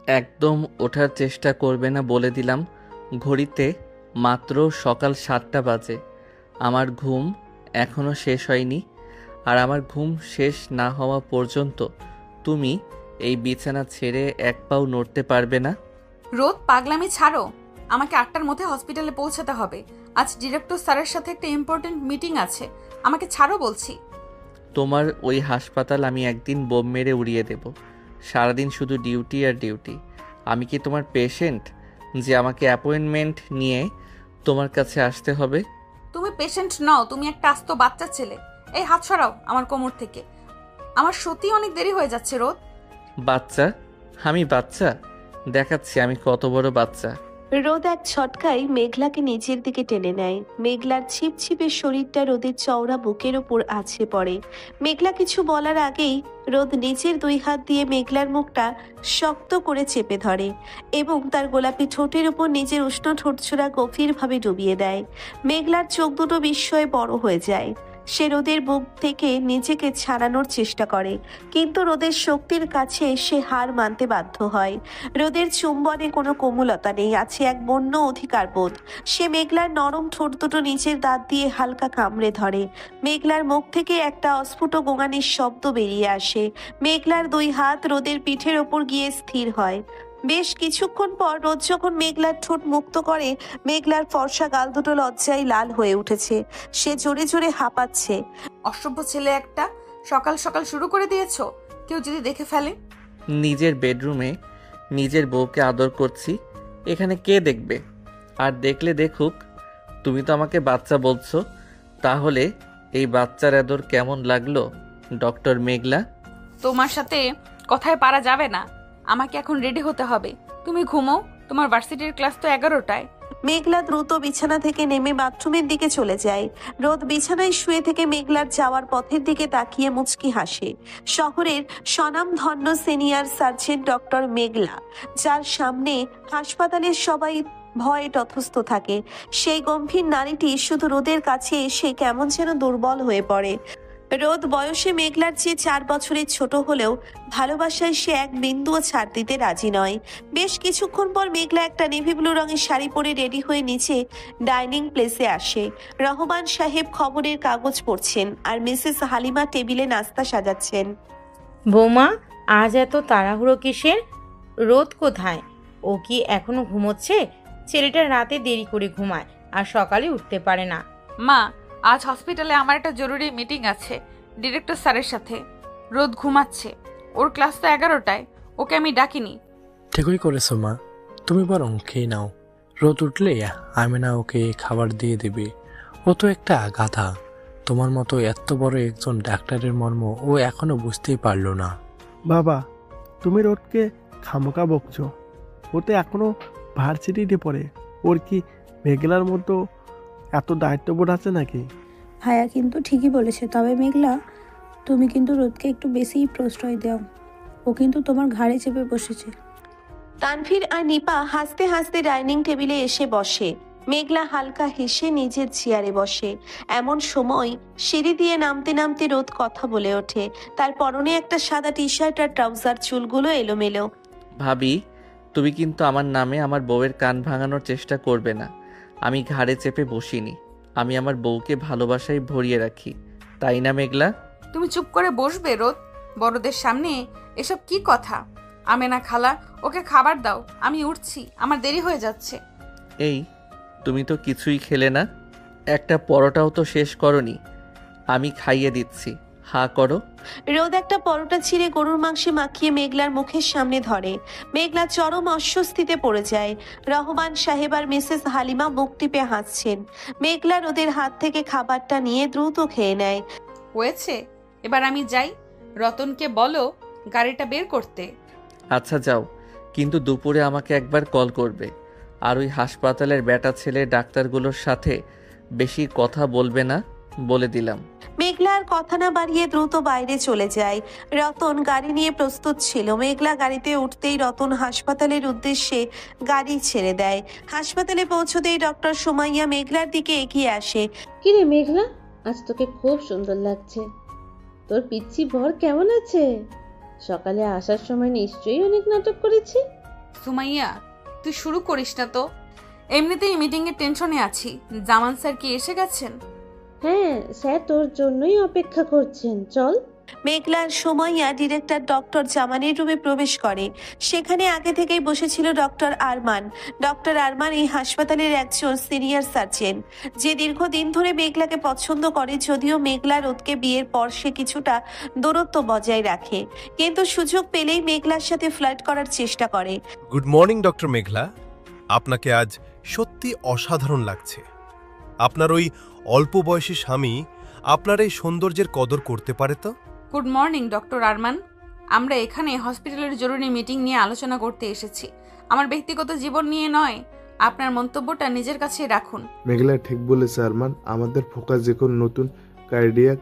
একদম ওঠার চেষ্টা করবে না বলে দিলাম। ঘড়িতে মাত্র সকাল 7টা বাজে। আমার ঘুম এখনো শেষ হয়নি। আর আমার ঘুম শেষ না হওয়া পর্যন্ত তুমি এই বিছানা ছেড়ে এক পাও নড়তে পারবে না। রোদ, পাগলামি ছাড়ো। আমাকে 8টার মধ্যে হসপিটালে পৌঁছাতে হবে। আজ ডিরেক্টর স্যারের সাথে একটা ইম্পর্টেন্ট মিটিং আছে। আমাকে ছাড়ো বলছি। তোমার ওই হাসপাতাল আমি একদিন বোম মেরে উড়িয়ে দেব। সারাদিন শুধু ডিউটি আর ডিউটি। আমি কি তোমার পেশেন্ট যে আমাকে অ্যাপয়েন্টমেন্ট নিয়ে তোমার কাছে আসতে হবে? তুমি পেশেন্ট নও, তুমি একটা আস্ত বাচ্চা ছেলে। এই হাত সরাও আমার কোমর থেকে। আমার সত্যি অনেক দেরি হয়ে যাচ্ছে রোদ। বাচ্চা? আমি বাচ্চা? দেখাচ্ছি আমি কত বড় বাচ্চা। রোদ এক ছটকায় মেঘলাকে নিচের দিকে টেনে নেয়। মেঘলার ছিপছিপে শরীরটা রোদের চওড়া বুকের ওপর আছড়ে পড়ে। মেঘলা কিছু বলার আগেই রোদ নিচের 2 হাত দিয়ে মেঘলার মুখটা শক্ত করে চেপে ধরে এবং তার গোলাপি ঠোঁটের উপর নিজের উষ্ণ ঠোঁটছোড়া গভীরভাবে ডুবিয়ে দেয়। মেঘলার চোখ দুটো বিস্ময়ে বড় হয়ে যায়। সে রোদের বুক থেকে নিজেকে ছাড়ানোর চেষ্টা করে, কিন্তু রোদের শক্তির কাছে সে হার মানতে বাধ্য হয়। রোদের চুম্বনে কোনো কোমলতা নেই, আছে এক বন্য অধিকার বোধ। সে মেঘলার নরম ঠোঁট দুটো নিচের দাঁত দিয়ে হালকা কামড়ে ধরে। মেঘলার মুখ থেকে একটা অস্ফুট গোঙানির শব্দ বেরিয়ে আসে। মেঘলার 2 হাত রোদের পিঠের ওপর গিয়ে স্থির হয়। বেশ কিছুক্ষণ পর রোদ যখন মেঘলার ঠোঁট মুক্ত করে, মেঘলার ফর্সা গাল দুটো লজ্জায় লাল হয়ে উঠেছে। সে জোরে জোরে হাঁপাচ্ছে। অসভ্য ছেলে একটা, সকাল সকাল শুরু করে দিয়েছো। কেউ যদি দেখে ফেলে? নিজের বেডরুমে নিজের বউকে আদর করছি, এখানে কে দেখবে? আর দেখলে দেখুক। তুমি তো আমাকে বাচ্চা বলছো, তাহলে এই বাচ্চার আদর কেমন লাগলো ডক্টর মেঘলা? তোমার সাথে কথায় পারা যাবে না। আমাকে এখন রেডি হতে হবে। তুমি ঘুমো, তোমার ভার্সিটির ক্লাস তো 11টায়। মেঘলা দ্রুত বিছানা থেকে নেমে বাথরুমের দিকে চলে যায়। রোদ বিছানায় শুয়ে থেকে মেঘলার যাওয়ার পথের দিকে তাকিয়ে মুচকি হাসে। শহরের স্বনামধন্য সিনিয়র সার্জন ডক্টর মেঘলা, যার সামনে হাসপাতালের সবাই ভয়ে তথস্থ থাকে, সেই গম্ভীর নারীটি শুধু রোদের কাছে এসে কেমন যেন দুর্বল হয়ে পড়ে। রোদ বয়সে মেঘলার চেয়ে 4 বছরের ছোট হলেও ভালোবাসায় সে এক বিন্দুও ছাড় দিতে রাজি নয়। বেশ কিছুক্ষণ পর মেঘলা একটা নেভি ব্লু রঙের শাড়ি পরে রেডি হয়ে নিচে ডাইনিং প্লেসে আসে। রহমান সাহেব খবরের কাগজ পড়ছেন আর মিসেস হালিমা টেবিলে নাস্তা সাজাচ্ছেন। বৌমা, আজ এত তাড়াহুড়ো কিসের? রোদ কোথায়? ও কি এখনো ঘুমোচ্ছে? ছেলেটা রাতে দেরি করে ঘুমায় আর সকালে উঠতে পারে না। মা, আজ হসপিটালে আমার একটা জরুরি মিটিং আছে ডিরেক্টর স্যারের সাথে। রোদ ঘুমাচ্ছে, ওর ক্লাস তো 11টায়। ওকে আমি ডাকিনি। ঠিকই করেছো মা, তুমি বরং খেয়ে নাও। রোদ উঠলে আমিনা ওকে খাবার দিয়ে দেবে। ও তো একটা গাধা। তোমার মতো এত বড় একজন ডাক্তারের মর্ম ও এখনো বুঝতেই পারলো না। বাবা, তুমি রোদকে খামোকা বকছো। ও তো এখনো ভার্সিটিতে পড়ে। ওর কি মেঘলার মতো এত দায়িত্ববোধ আছে নাকি? ভাইয়া কিন্তু ঠিকই বলেছে। তবে মেঘলা, তুমি কিন্তু রোদকে একটু বেশিই প্রশ্রয় দাও। ও কিন্তু তোমার ঘাড়ে চেপে বসেছে। তানভীর আর নিপা হাসতে হাসতে ডাইনিং টেবিলে এসে বসে। মেঘলা হালকা হেসে নিজের চেয়ারে বসে। এমন সময় সিঁড়ি দিয়ে নামতে নামতে রোদ কথা বলে ওঠে। তার পরনে একটা সাদা টি শার্ট আর ট্রাউজার, চুলগুলো এলোমেলো। ভাবি, তুমি কিন্তু আমার নামে আমার বউয়ের কান ভাঙানোর চেষ্টা করবে না। আমি ঘাড়ে চেপে বসিনি, আমি আমার বউকে ভালোবাসায় ভরিয়ে রাখি, তাই না মেঘলা? তুমি চুপ করে বসবে রোদ? বড়দের সামনে এসব কি কথা? আমেনা খালা, ওকে খাবার দাও। আমি উঠছি, আমার দেরি হয়ে যাচ্ছে। এই, তুমি তো কিছুই খেলে না, একটা পরোটাও তো শেষ করনি। আমি খাইয়ে দিচ্ছি, হা করো। রোদ একটা পরোটা ছিঁড়ে গরুর মাংসে মাখিয়ে মেঘলার মুখের সামনে ধরে। মেঘলা চরম অস্বস্তিতে পড়ে যায়। রহমান সাহেব আর মিসেস হালিমা মুখ টিপে হাসছেন। মেঘলা রোদের হাত থেকে খাবারটা নিয়ে দ্রুত খেয়ে নেয়। হয়েছে, এবার আমি যাই। রতনকে বলো গাড়িটা বের করতে। আচ্ছা যাও, কিন্তু দুপুরে আমাকে একবার কল করবে। আর ওই হাসপাতালের বেটা ছেলে ডাক্তারগুলোর সাথে বেশি কথা বলবে না, বলে দিলাম। মেঘলা আর কথা না বাড়িয়ে দ্রুত বাইরে চলে যায়। রতন গাড়ি নিয়ে প্রস্তুত ছিল। মেঘলা গাড়িতে উঠতেই রতন হাসপাতালের উদ্দেশ্যে গাড়ি ছেড়ে দেয়। হাসপাতালে পৌঁছতেই ডক্টর সুমাইয়া মেঘলার দিকে এগিয়ে আসে। কিরে মেঘলা, আজ তোকে খুব সুন্দর লাগছে। তোর পিচ্ছি বর কেমন আছে? সকালে আসার সময় নিশ্চয়ই অনেক নাটক করেছি। সুমাইয়া, তুই শুরু করিস না তো। এমনিতেই মিটিংয়ের টেনশনে আছি। জামান স্যার কি এসে গেছেন? হ্যাঁ, স্যার তোর জন্যই অপেক্ষা করছেন, চল। মেঘলার সুমাইয়া ডিরেক্টর ডক্টর জামানের রুমে প্রবেশ করে। সেখানে আগে থেকেই বসেছিল ডক্টর আরমান। ডক্টর আরমান এই হাসপাতালের একজন সিনিয়র সার্জন, যে দীর্ঘদিন ধরে মেঘলাকে পছন্দ করে। যদিও মেঘলা রোদকে বিয়ের পর সে কিছুটা দূরত্ব বজায় রাখে, কিন্তু সুযোগ পেলেই মেঘলার সাথে ফ্লার্ট করার চেষ্টা করে। গুড মর্নিং ডক্টর মেঘলা, আপনাকে আজ সত্যি অসাধারণ লাগছে। আপনার ওই অল্প বয়সী স্বামী আপনার এই সৌন্দর্যের কদর করতে পারে তো? Good morning doctor Arman. আমরা এখানে হসপিটালের জরুরি মিটিং নিয়ে আলোচনা করতে এসেছি, আমার ব্যক্তিগত জীবন নিয়ে নয়। আপনার মন্তব্যটা নিজের কাছেই রাখুন। মেঘলা ঠিক বলেছে আরমান, আমাদের ফোকাস এখন নতুন কার্ডিয়াক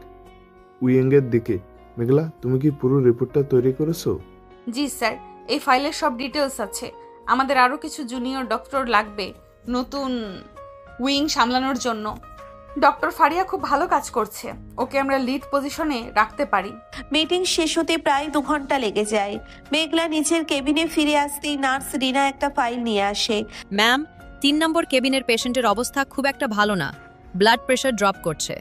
উইংয়ের দিকে। মেঘলা, তুমি কি পুরো রিপোর্টটা তৈরি করেছো? জি স্যার, এই ফাইলের সব ডিটেলস আছে। আমাদের আরও কিছু জুনিয়র ডক্টর লাগবে নতুন উইং সামলানোর জন্য। ডক্টর ফারিয়া খুব ভালো কাজ করছে, ওকে আমরা লিড পজিশনে রাখতে পারি। মিটিং শেষ হতে প্রায় 2 ঘন্টা লেগে যায়। মেঘলা নিচের কেবিনে ফিরে আসতেই নার্স রিনা একটা ফাইল নিয়ে আসে। ম্যাম, 3 নম্বর কেবিনের পেশেন্টের অবস্থা খুব একটা ভালো না, ব্লাড প্রেশার ড্রপ করছে।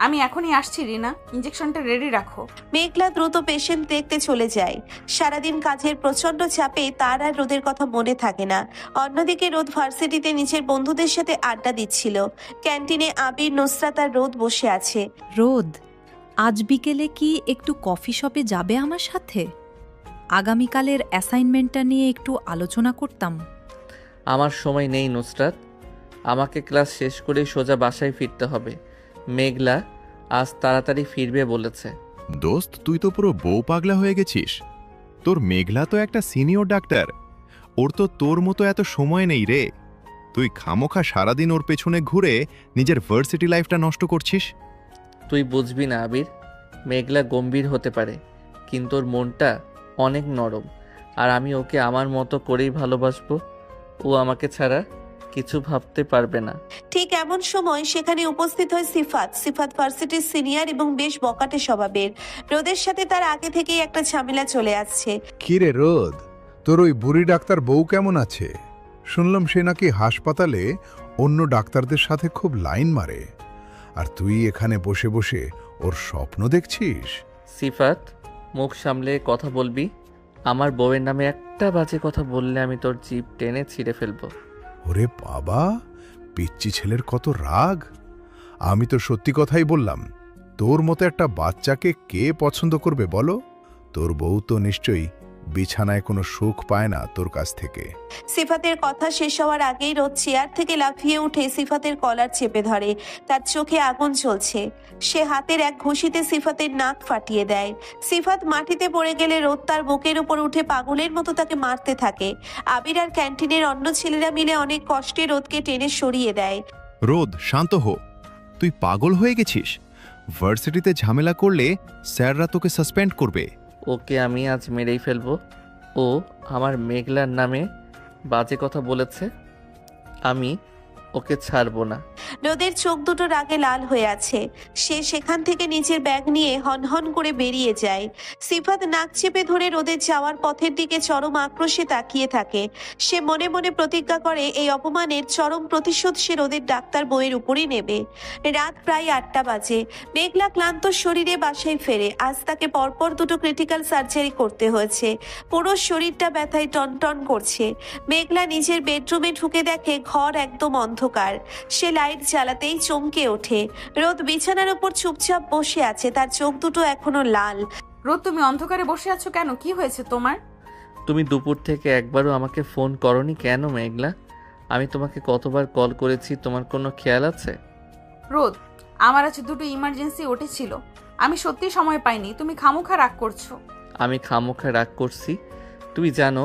আমি এখনই আসছি রিনা, ইঞ্জেকশনটা রেডি রাখো। মেঘলা দ্রুত পেশেন্ট দেখতে চলে যায়। সারাদিন কাজের প্রচন্ড চাপে তার আর রোদের কথা মনে থাকে না। অন্যদিকে রোদ ভার্সিটিতে নিজের বন্ধুদের সাথে আড্ডা দিচ্ছিল। ক্যান্টিনে আবির, নুসরাত আর রোদ বসে আছে। রোদ, আজ বিকেলে কি একটু কফি শপে যাবে আমার সাথে? আগামীকালের অ্যাসাইনমেন্টটা নিয়ে একটু আলোচনা করতাম। আমার সময় নেই নুসরাত, আমাকে ক্লাস শেষ করে সোজা বাসায় ফিরতে হবে। মেঘলা আজ তাড়াতাড়ি ফিরবে বলেছে। দোস্ত, তুই তো পুরো বউ পাগলা হয়ে গেছিস। তোর মেঘলা তো একটা সিনিয়র ডাক্তার, ওর তো তোর মতো এত সময় নেই রে। তুই খামোখা সারাদিন ওর পেছনে ঘুরে নিজের ভার্সিটি লাইফটা নষ্ট করছিস। তুই বুঝবি না আবির, মেঘলা গম্ভীর হতে পারে, কিন্তু ওর মনটা অনেক নরম, আর আমি ওকে আমার মতো করেই ভালোবাসবো। ও আমাকে ছাড়া কিছু ভাবতে পারবে না। ঠিক এমন সময় সেখানে উপস্থিত হয় সিফাত। সিফাত ভার্সিটির সিনিয়র এবং বেশ বকাটে স্বভাবের। রোদের সাথে তার আগে থেকেই একটা ঝামেলা চলে আসছে। কিরে রোদ, তোর ওই বুড়ি ডাক্তার বউ কেমন আছে? শুনলাম সে নাকি হাসপাতালে অন্য ডাক্তারদের সাথে খুব লাইন মারে, আর তুই এখানে বসে বসে ওর স্বপ্ন দেখছিস। সিফাত, মুখ সামলে কথা বলবি। আমার বউয়ের নামে একটা বাজে কথা বললে আমি তোর জিভ টেনে ছিঁড়ে ফেলবো। ওরে বাবা, পিচ্চি ছেলের কত রাগ! আমি তো সত্যি কথাই বললাম। তোর মতো একটা বাচ্চাকে কে পছন্দ করবে বলো? তোর বউ তো নিশ্চয়ই বিছানায় কোনো সুখ পায় না তোর কাছ থেকে। সিফাতের কথা শেষ হওয়ার আগেই রোদ চেয়ার থেকে লাফিয়ে উঠে সিফাতের কলার চেপে ধরে। তার চোখে আগুন জ্বলছে। সে হাতের এক ঘুষিতে সিফাতের নাক ফাটিয়ে দেয়। সিফাত মাটিতে পড়ে গেলে রোদ তার বুকের উপর উঠে পাগলের মতো তাকে মারতে থাকে। আবির আর ক্যান্টিনের অন্য ছেলেরা মিলে অনেক কষ্টে রোদকে টেনে সরিয়ে দেয়। রোদ, শান্ত হো। তুই পাগল হয়ে গেছিস। ভার্সিটিতে ঝামেলা করলে স্যাররা তোকে সাসপেন্ড করবে। ওকে আমি আজ মেরেই ফেলবো। ও আমার মেঘলার নামে বাজে কথা বলেছে, আমি ওকে ছাড়বো না। রোদের চোখ দুটো রাগে লাল হয়ে আছে। সে সেখান থেকে নিজের ব্যাগ নিয়ে হনহন করে বেরিয়ে যায়। সিফাত নাক চেপে ধরে রোদের যাওয়ার পথের দিকে চরম আক্রোশে তাকিয়ে থাকে। সে মনে মনে প্রতিজ্ঞা করে এই অপমানের চরম প্রতিশোধ সে রোদের ডাক্তার বইয়ের উপরই নেবে। রাত প্রায় 8টা বাজে। মেঘলা ক্লান্ত শরীরে বাসায় ফেরে। আজ তাকে পরপর 2টো ক্রিটিক্যাল সার্জারি করতে হয়েছে। পুরো শরীরটা ব্যথায় টনটন করছে। মেঘলা নিজের বেডরুমে ঢুকে দেখে ঘর একদম অন্ধকার। সে লাইট জ্বালাতেই চমকে ওঠে। রোদ বিছানার উপর চুপচাপ বসে আছে, তার চোখ দুটো এখনো লাল। রোদ, তুমি অন্ধকারে বসে আছো কেন? কি হয়েছে তোমার? তুমি দুপুর থেকে একবারও আমাকে ফোন করনি কেন মেঘলা? আমি তোমাকে কতবার কল করেছি, তোমার কোনো খেয়াল আছে? রোদ, আমার আছে 2টো ইমার্জেন্সি উঠেছিল, আমি সত্যি সময় পাইনি। তুমি খামোখা রাগ করছো। আমি খামোখা রাগ করছি? তুমি জানো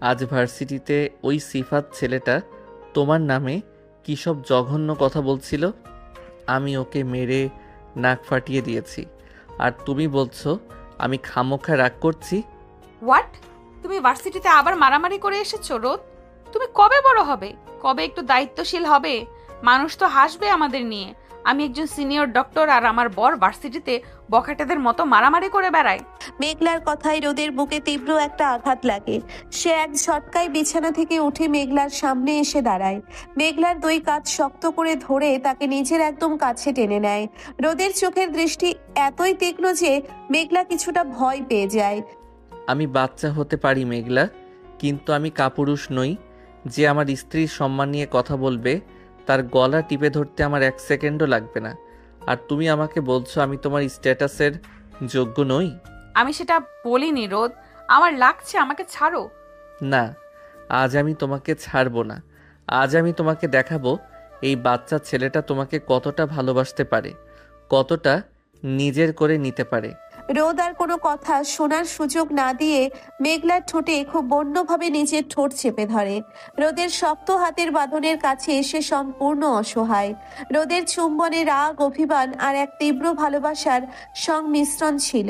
আজ ভার্সিটিতে ওই সিফাত ছেলেটা তোমার নামে কী সব জঘন্য কথা বলছিল? আমি ওকে মেরে নাক ফাটিয়ে দিয়েছি, আর তুমি বলছো আমি খামোখা রাগ করছি? হোয়াট? তুমি ভার্সিটিতে আবার মারামারি করে এসেছো রোদ? তুমি কবে বড় হবে? কবে একটু দায়িত্বশীল হবে? মানুষ তো হাসবে আমাদের নিয়ে। আমি একজন সিনিয়র ডক্টর আর আমার বর ভার্সিটিতে বখাটেদের মতো মারামারি করে বেড়ায়। মেঘলার কথায় রোদের বুকে তীব্র একটা আঘাত লাগে। সে এক ঝটকায় বিছানা থেকে উঠে মেঘলার সামনে এসে দাঁড়ায়। মেঘলার দুই কাঁধ শক্ত করে ধরে তাকে নিজের একদম কাছে টেনে নেয়। রোদের চোখের দৃষ্টি এতই তীক্ষ্ণ যে মেঘলা কিছুটা ভয় পেয়ে যায়। আমি বাচ্চা হতে পারি মেঘলা, কিন্তু আমি কাপুরুষ নই যে আমার স্ত্রীর সম্মান নিয়ে কথা বলবে। তার গলা টিপে ধরতে আমার 1 সেকেন্ডও লাগবে না। আর তুমি আমাকে বলছো আমি তোমার স্ট্যাটাসের যোগ্য নই? আমি সেটা বলিনি রোদ, আমার লাগছে, আমাকে ছাড়ো। না, আজ আমি তোমাকে ছাড়বো না। আজ আমি তোমাকে দেখাবো এই বাচ্চা ছেলেটা তোমাকে কতটা ভালোবাসতে পারে, কতটা নিজের করে নিতে পারে। রোদ আর কোনো কথা শোনার সুযোগ না দিয়ে মেঘলার ঠোঁটে খুব বন্যভাবে নিজের ঠোঁট চেপে ধরে। রোদের শক্ত হাতের বাঁধনের কাছে এসে সম্পূর্ণ অসহায়। রোদের চুম্বনে রাগ, অভিমান আর এক তীব্র ভালোবাসার সংমিশ্রণ ছিল।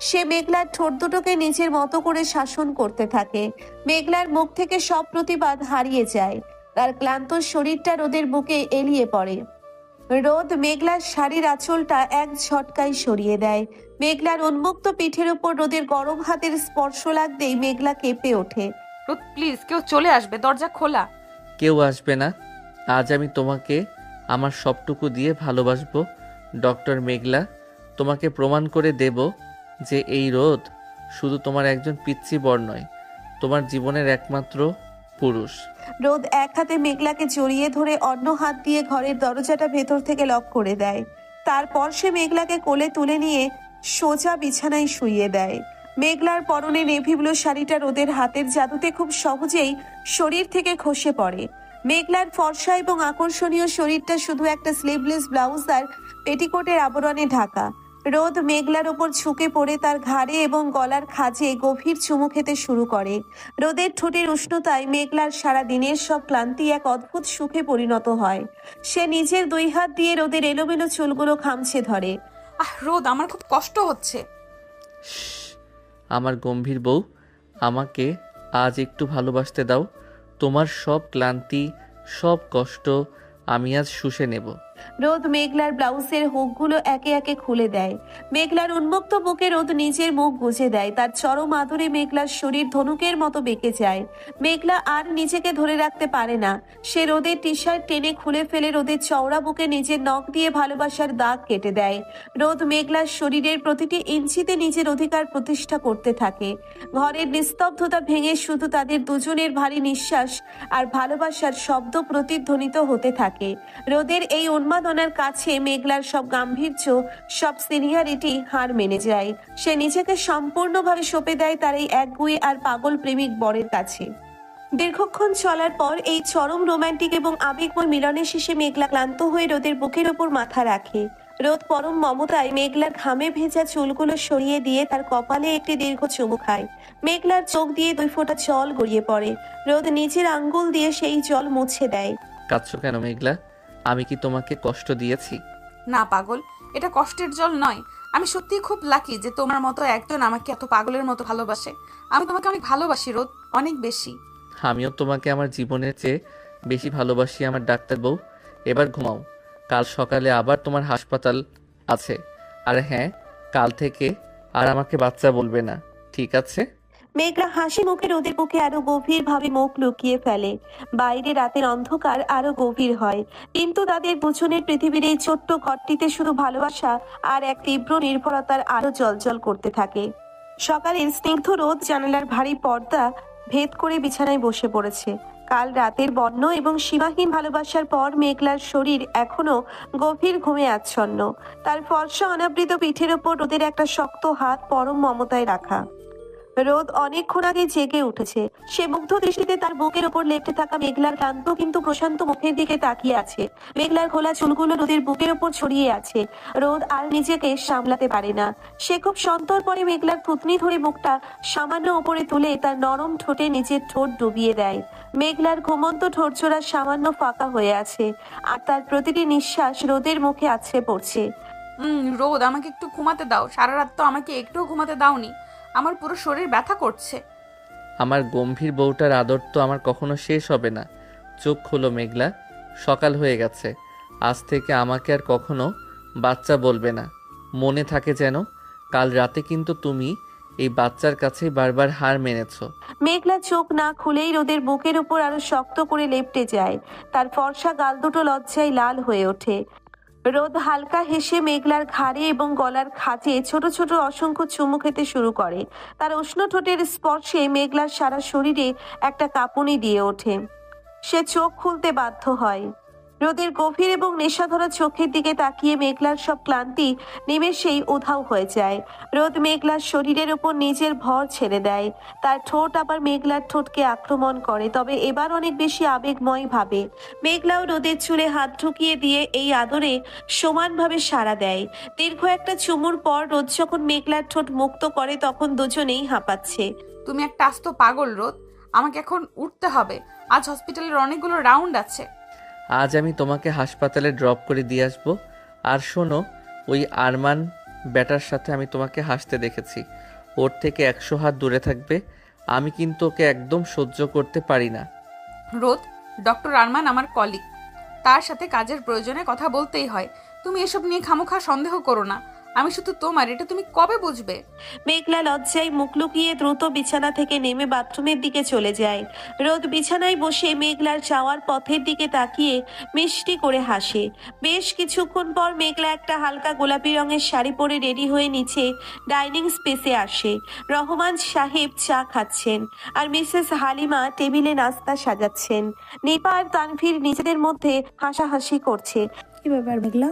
সে মেঘলার ঠোঁট দুটোকে নিজের মতো করে শাসন করতে থাকে। মেঘলার মুখ থেকে সব প্রতিবাদ হারিয়ে যায়। তার ক্লান্ত শরীরটা রোদের বুকে এলিয়ে পড়ে। রোদ মেঘলার শাড়ির আঁচলটা এক ঝটকায় সরিয়ে দেয়। মেঘলার উন্মুক্ত পিঠের উপর রোদের গরম হাতের স্পর্শ লাগতেই মেঘলা কেঁপে ওঠে। রোদ প্লিজ, কেউ চলে আসবে, দরজা খোলা। কেউ আসবে না। আজ আমি তোমাকে আমার সবটুকু দিয়ে ভালোবাসবো ডক্টর মেঘলা। তোমাকে প্রমাণ করে দেব যে এই রোদ শুধু তোমার একজন পিচ্চি বর নয়, তোমার জীবনের একমাত্র পুরুষ। রোদ এক হাতে মেঘলাকে জড়িয়ে ধরে অন্য হাত দিয়ে ঘরের দরজাটা ভেতর থেকে লক করে দেয়। তারপর সে মেঘলাকে কোলে তুলে নিয়ে সোজা বিছানায় শুইয়ে দেয়। মেঘলার পরনে নেভি ব্লু শাড়িটা রোদের হাতের জাদুতে খুব সহজেই শরীর থেকে খসে পড়ে। মেঘলার ফর্সা এবং আকর্ষণীয় শরীরটা শুধু একটা স্লিভলেস ব্লাউজ আর পেটিকোটের আবরণে ঢাকা। রোদ মেঘলার ওপর ঝুঁকে পড়ে তার ঘাড়ে এবং গলার খাঁজে গভীর চুমু খেতে শুরু করে। রোদের ঠোঁটের উষ্ণতায় মেঘলার সারা দিনের সব ক্লান্তি এক অদ্ভুত সুখে পরিণত হয়। সে নিজের দুই হাত দিয়ে রোদের এলোমেলো চুলগুলো খামছে ধরে। রোদ, আমার খুব কষ্ট হচ্ছে। আমার গম্ভীর বউ, আমাকে আজ একটু ভালোবাসতে দাও। তোমার সব ক্লান্তি, সব কষ্ট আমি আজ শুষে নেব। রোদ মেঘলার ব্লাউজের হুকগুলো একে একে খুলে দেয়। মেঘলার উন্মুক্ত বুকে রোদ নিজের মুখ গুজে দেয়। তার চরম আদরে মেঘলার শরীর ধনুকের মতো বেঁকে যায়। মেঘলা আর নিজেকে ধরে রাখতে পারে না। সে রোদের টি শার্ট টেনে খুলে ফেলে রোদের চওড়া বুকে নিজের নখ দিয়ে ভালোবাসার দাগ কেটে দেয়। রোদ মেঘলার শরীরের প্রতিটি ইঞ্চিতে নিজের অধিকার প্রতিষ্ঠা করতে থাকে। ঘরের নিস্তব্ধতা ভেঙে শুধু তাদের দুজনের ভারী নিঃশ্বাস আর ভালোবাসার শব্দ প্রতিধ্বনিত হতে থাকে। রোদের এই উন্মাদনার কাছে মেঘলার সব গাম্ভীর্য, সব সিনিয়রিটি হার মেনে যায়। সে নিজেকে সম্পূর্ণভাবে সঁপে দেয় তার এই একগুঁয়ে আর পাগল প্রেমিক বরের কাছে। দীর্ঘক্ষণ চলার পর এই চরম রোমান্টিক এবং আবেগময় মিলনের শেষে মেঘলা ক্লান্ত হয়ে রোদের বুকের ওপর মাথা রাখে। রোদ পরম মমতায় মেঘলার ঘামে ভেজা চুলগুলো সরিয়ে দিয়ে তার কপালে একটি দীর্ঘ চুমু খায়। মেঘলার চোখ দিয়ে 2 ফোঁটা জল গড়িয়ে পড়ে। রোদ নিজের আঙ্গুল দিয়ে সেই জল মুছে দেয়। কাঁদছো কেন মেঘলা? আমি কি তোমাকে কষ্ট দিয়েছি? না পাগল, এটা কষ্টের জল নয়। আমি সত্যিই খুব লাকি যে তোমার মতো একজন আমাকে এত পাগলের মতো ভালোবাসে। আমি তোমাকে অনেক ভালোবাসি রোদ, অনেক বেশি। আমিও তোমাকে আমার জীবনের চেয়ে বেশি ভালোবাসি আমার ডাক্তার বউ। এবার ঘুমাও, কাল সকালে আবার তোমার হাসপাতাল আছে। আর হ্যাঁ, কাল থেকে আর আমাকে বাচ্চা বলবে না, ঠিক আছে? মেঘলা হাসি মুখে রোদের বুকে আরো গভীর ভাবে মুখ লুকিয়ে ফেলে। বাইরে রাতের অন্ধকার আরো গভীর হয়, কিন্তু তাদের দুজনের পৃথিবীর এই ছোট্ট ঘরটিতে শুধু ভালোবাসা আর এক তীব্র নির্ভরতার আলো জ্বলজ্বল করতে থাকে। সকালের স্নিগ্ধ রোদ জানালার ভারী পর্দা ভেদ করে বিছানায় বসে পড়েছে। কাল রাতের বন্য এবং সীমাহীন ভালোবাসার পর মেঘলার শরীর এখনো গভীর ঘুমে আচ্ছন্ন। তার ফর্সা অনাবৃত পিঠের ওপর রোদের একটা শক্ত হাত পরম মমতায় রাখা। রোদ অনেকক্ষণ আগে জেগে উঠেছে। সে মুগ্ধ দৃষ্টিতে তার বুকের ওপর লেপ্টে থাকা মেঘলার ক্লান্ত কিন্তু প্রশান্ত মুখের দিকে তাকিয়ে আছে। মেঘলার খোলা চুলগুলো রোদের বুকের ওপর ছড়িয়ে আছে। রোদ আর নিজেকে সামলাতে পারে না। সে খুব সন্তর পরে মেঘলার থুতনি ধরে মুখটা সামান্য ওপরে তুলে তার নরম ঠোঁটে নিজের ঠোঁট ডুবিয়ে দেয়। মেঘলার ঘুমন্ত ঠোঁটজোড়া সামান্য ফাঁকা হয়ে আছে, আর তার প্রতিটি নিঃশ্বাস রোদের মুখে আছড়ে পড়ছে। রোদ, আমাকে একটু ঘুমাতে দাও। সারা রাত তো আমাকে একটুও ঘুমাতে দাওনি। আমার পুরো শরীর ব্যথা করছে। আমার গম্ভীর বউটার আদর তো আমার কখনো শেষ হবে না। চোখ খোলো মেঘলা, সকাল হয়ে গেছে। আজ থেকে আমাকে আর কখনো বাচ্চা বলবে না, মনে থাকে যেন। কাল রাতে কিন্তু তুমি এই বাচ্চার কাছেই বারবার হার মেনেছো। মেঘলা চোখ না খুলেই রোদের বুকের উপর আরো শক্ত করে লেপ্টে যায়। তার ফর্সা গাল দুটো লজ্জায় লাল হয়ে ওঠে। রোদ হালকা হেসে মেঘলার ঘাড়ে এবং গলার খাঁজে ছোট ছোট অসংখ্য চুমু খেতে শুরু করে। তার উষ্ণ ঠোঁটের স্পর্শে মেঘলার সারা শরীরে একটা কাঁপুনি দিয়ে ওঠে। সে চোখ খুলতে বাধ্য হয়। রোদের গভীর এবং নেশাধরা চোখের দিকে তাকিয়ে মেঘলার সব ক্লান্তি নিমেষেই উধাও হয়ে যায়। রোদ মেঘলার শরীরের উপর নিজের ভর ছেড়ে দেয়। তার ঠোঁট আবার মেঘলার ঠোঁটকে আক্রমণ করে, তবে এবার অনেক বেশি আবেগময় ভাবে। মেঘলাও রোদের চুলে হাত ঢুকিয়ে দিয়ে এই আদরে সমানভাবে সাড়া দেয়। দীর্ঘ একটা চুমুর পর রোদ যখন মেঘলার ঠোঁট মুক্ত করে তখন দুজনেই হাঁপাচ্ছে। তুমি একটা আস্ত পাগল রোদ, আমাকে এখন উঠতে হবে। আজ হসপিটালের অনেকগুলো রাউন্ড আছে। আজ আমি তোমাকে হাসপাতালে ড্রপ করে দিয়ে আসবো। আর শোনো, ওই আরমান ব্যাটার সাথে আমি তোমাকে হাসতে দেখেছি। ওর থেকে 100 হাত দূরে থাকবে। আমি কিন্তু ওকে একদম সহ্য করতে পারি না। রোদ, ডক্টর আরমান আমার কলিগ, তার সাথে কাজের প্রয়োজনে কথা বলতেই হয়। তুমি এসব নিয়ে খামোখা সন্দেহ করো না। আমি শুধু তোমার, এটা তুমি কবে বুঝবে? মেঘলা লজ্জায় মুখ লুকিয়ে দ্রুত বিছানা থেকে নেমে বাথরুমের দিকে চলে যায়। রোদ বিছানায় বসে মেঘলার যাওয়ার পথের দিকে তাকিয়ে মিষ্টি করে হাসে। বেশ কিছুক্ষণ পর মেঘলা একটা হালকা গোলাপি রঙের শাড়ি পরে রেডি হয়ে নিচে ডাইনিং স্পেসে আসে। রহমান সাহেব চা খাচ্ছেন আর মিসেস হালিমা টেবিলে নাস্তা সাজাচ্ছেন। নিপা আর তানভীর নিজেদের মধ্যে হাসাহাসি করছে। কি ব্যাপার মেঘলা,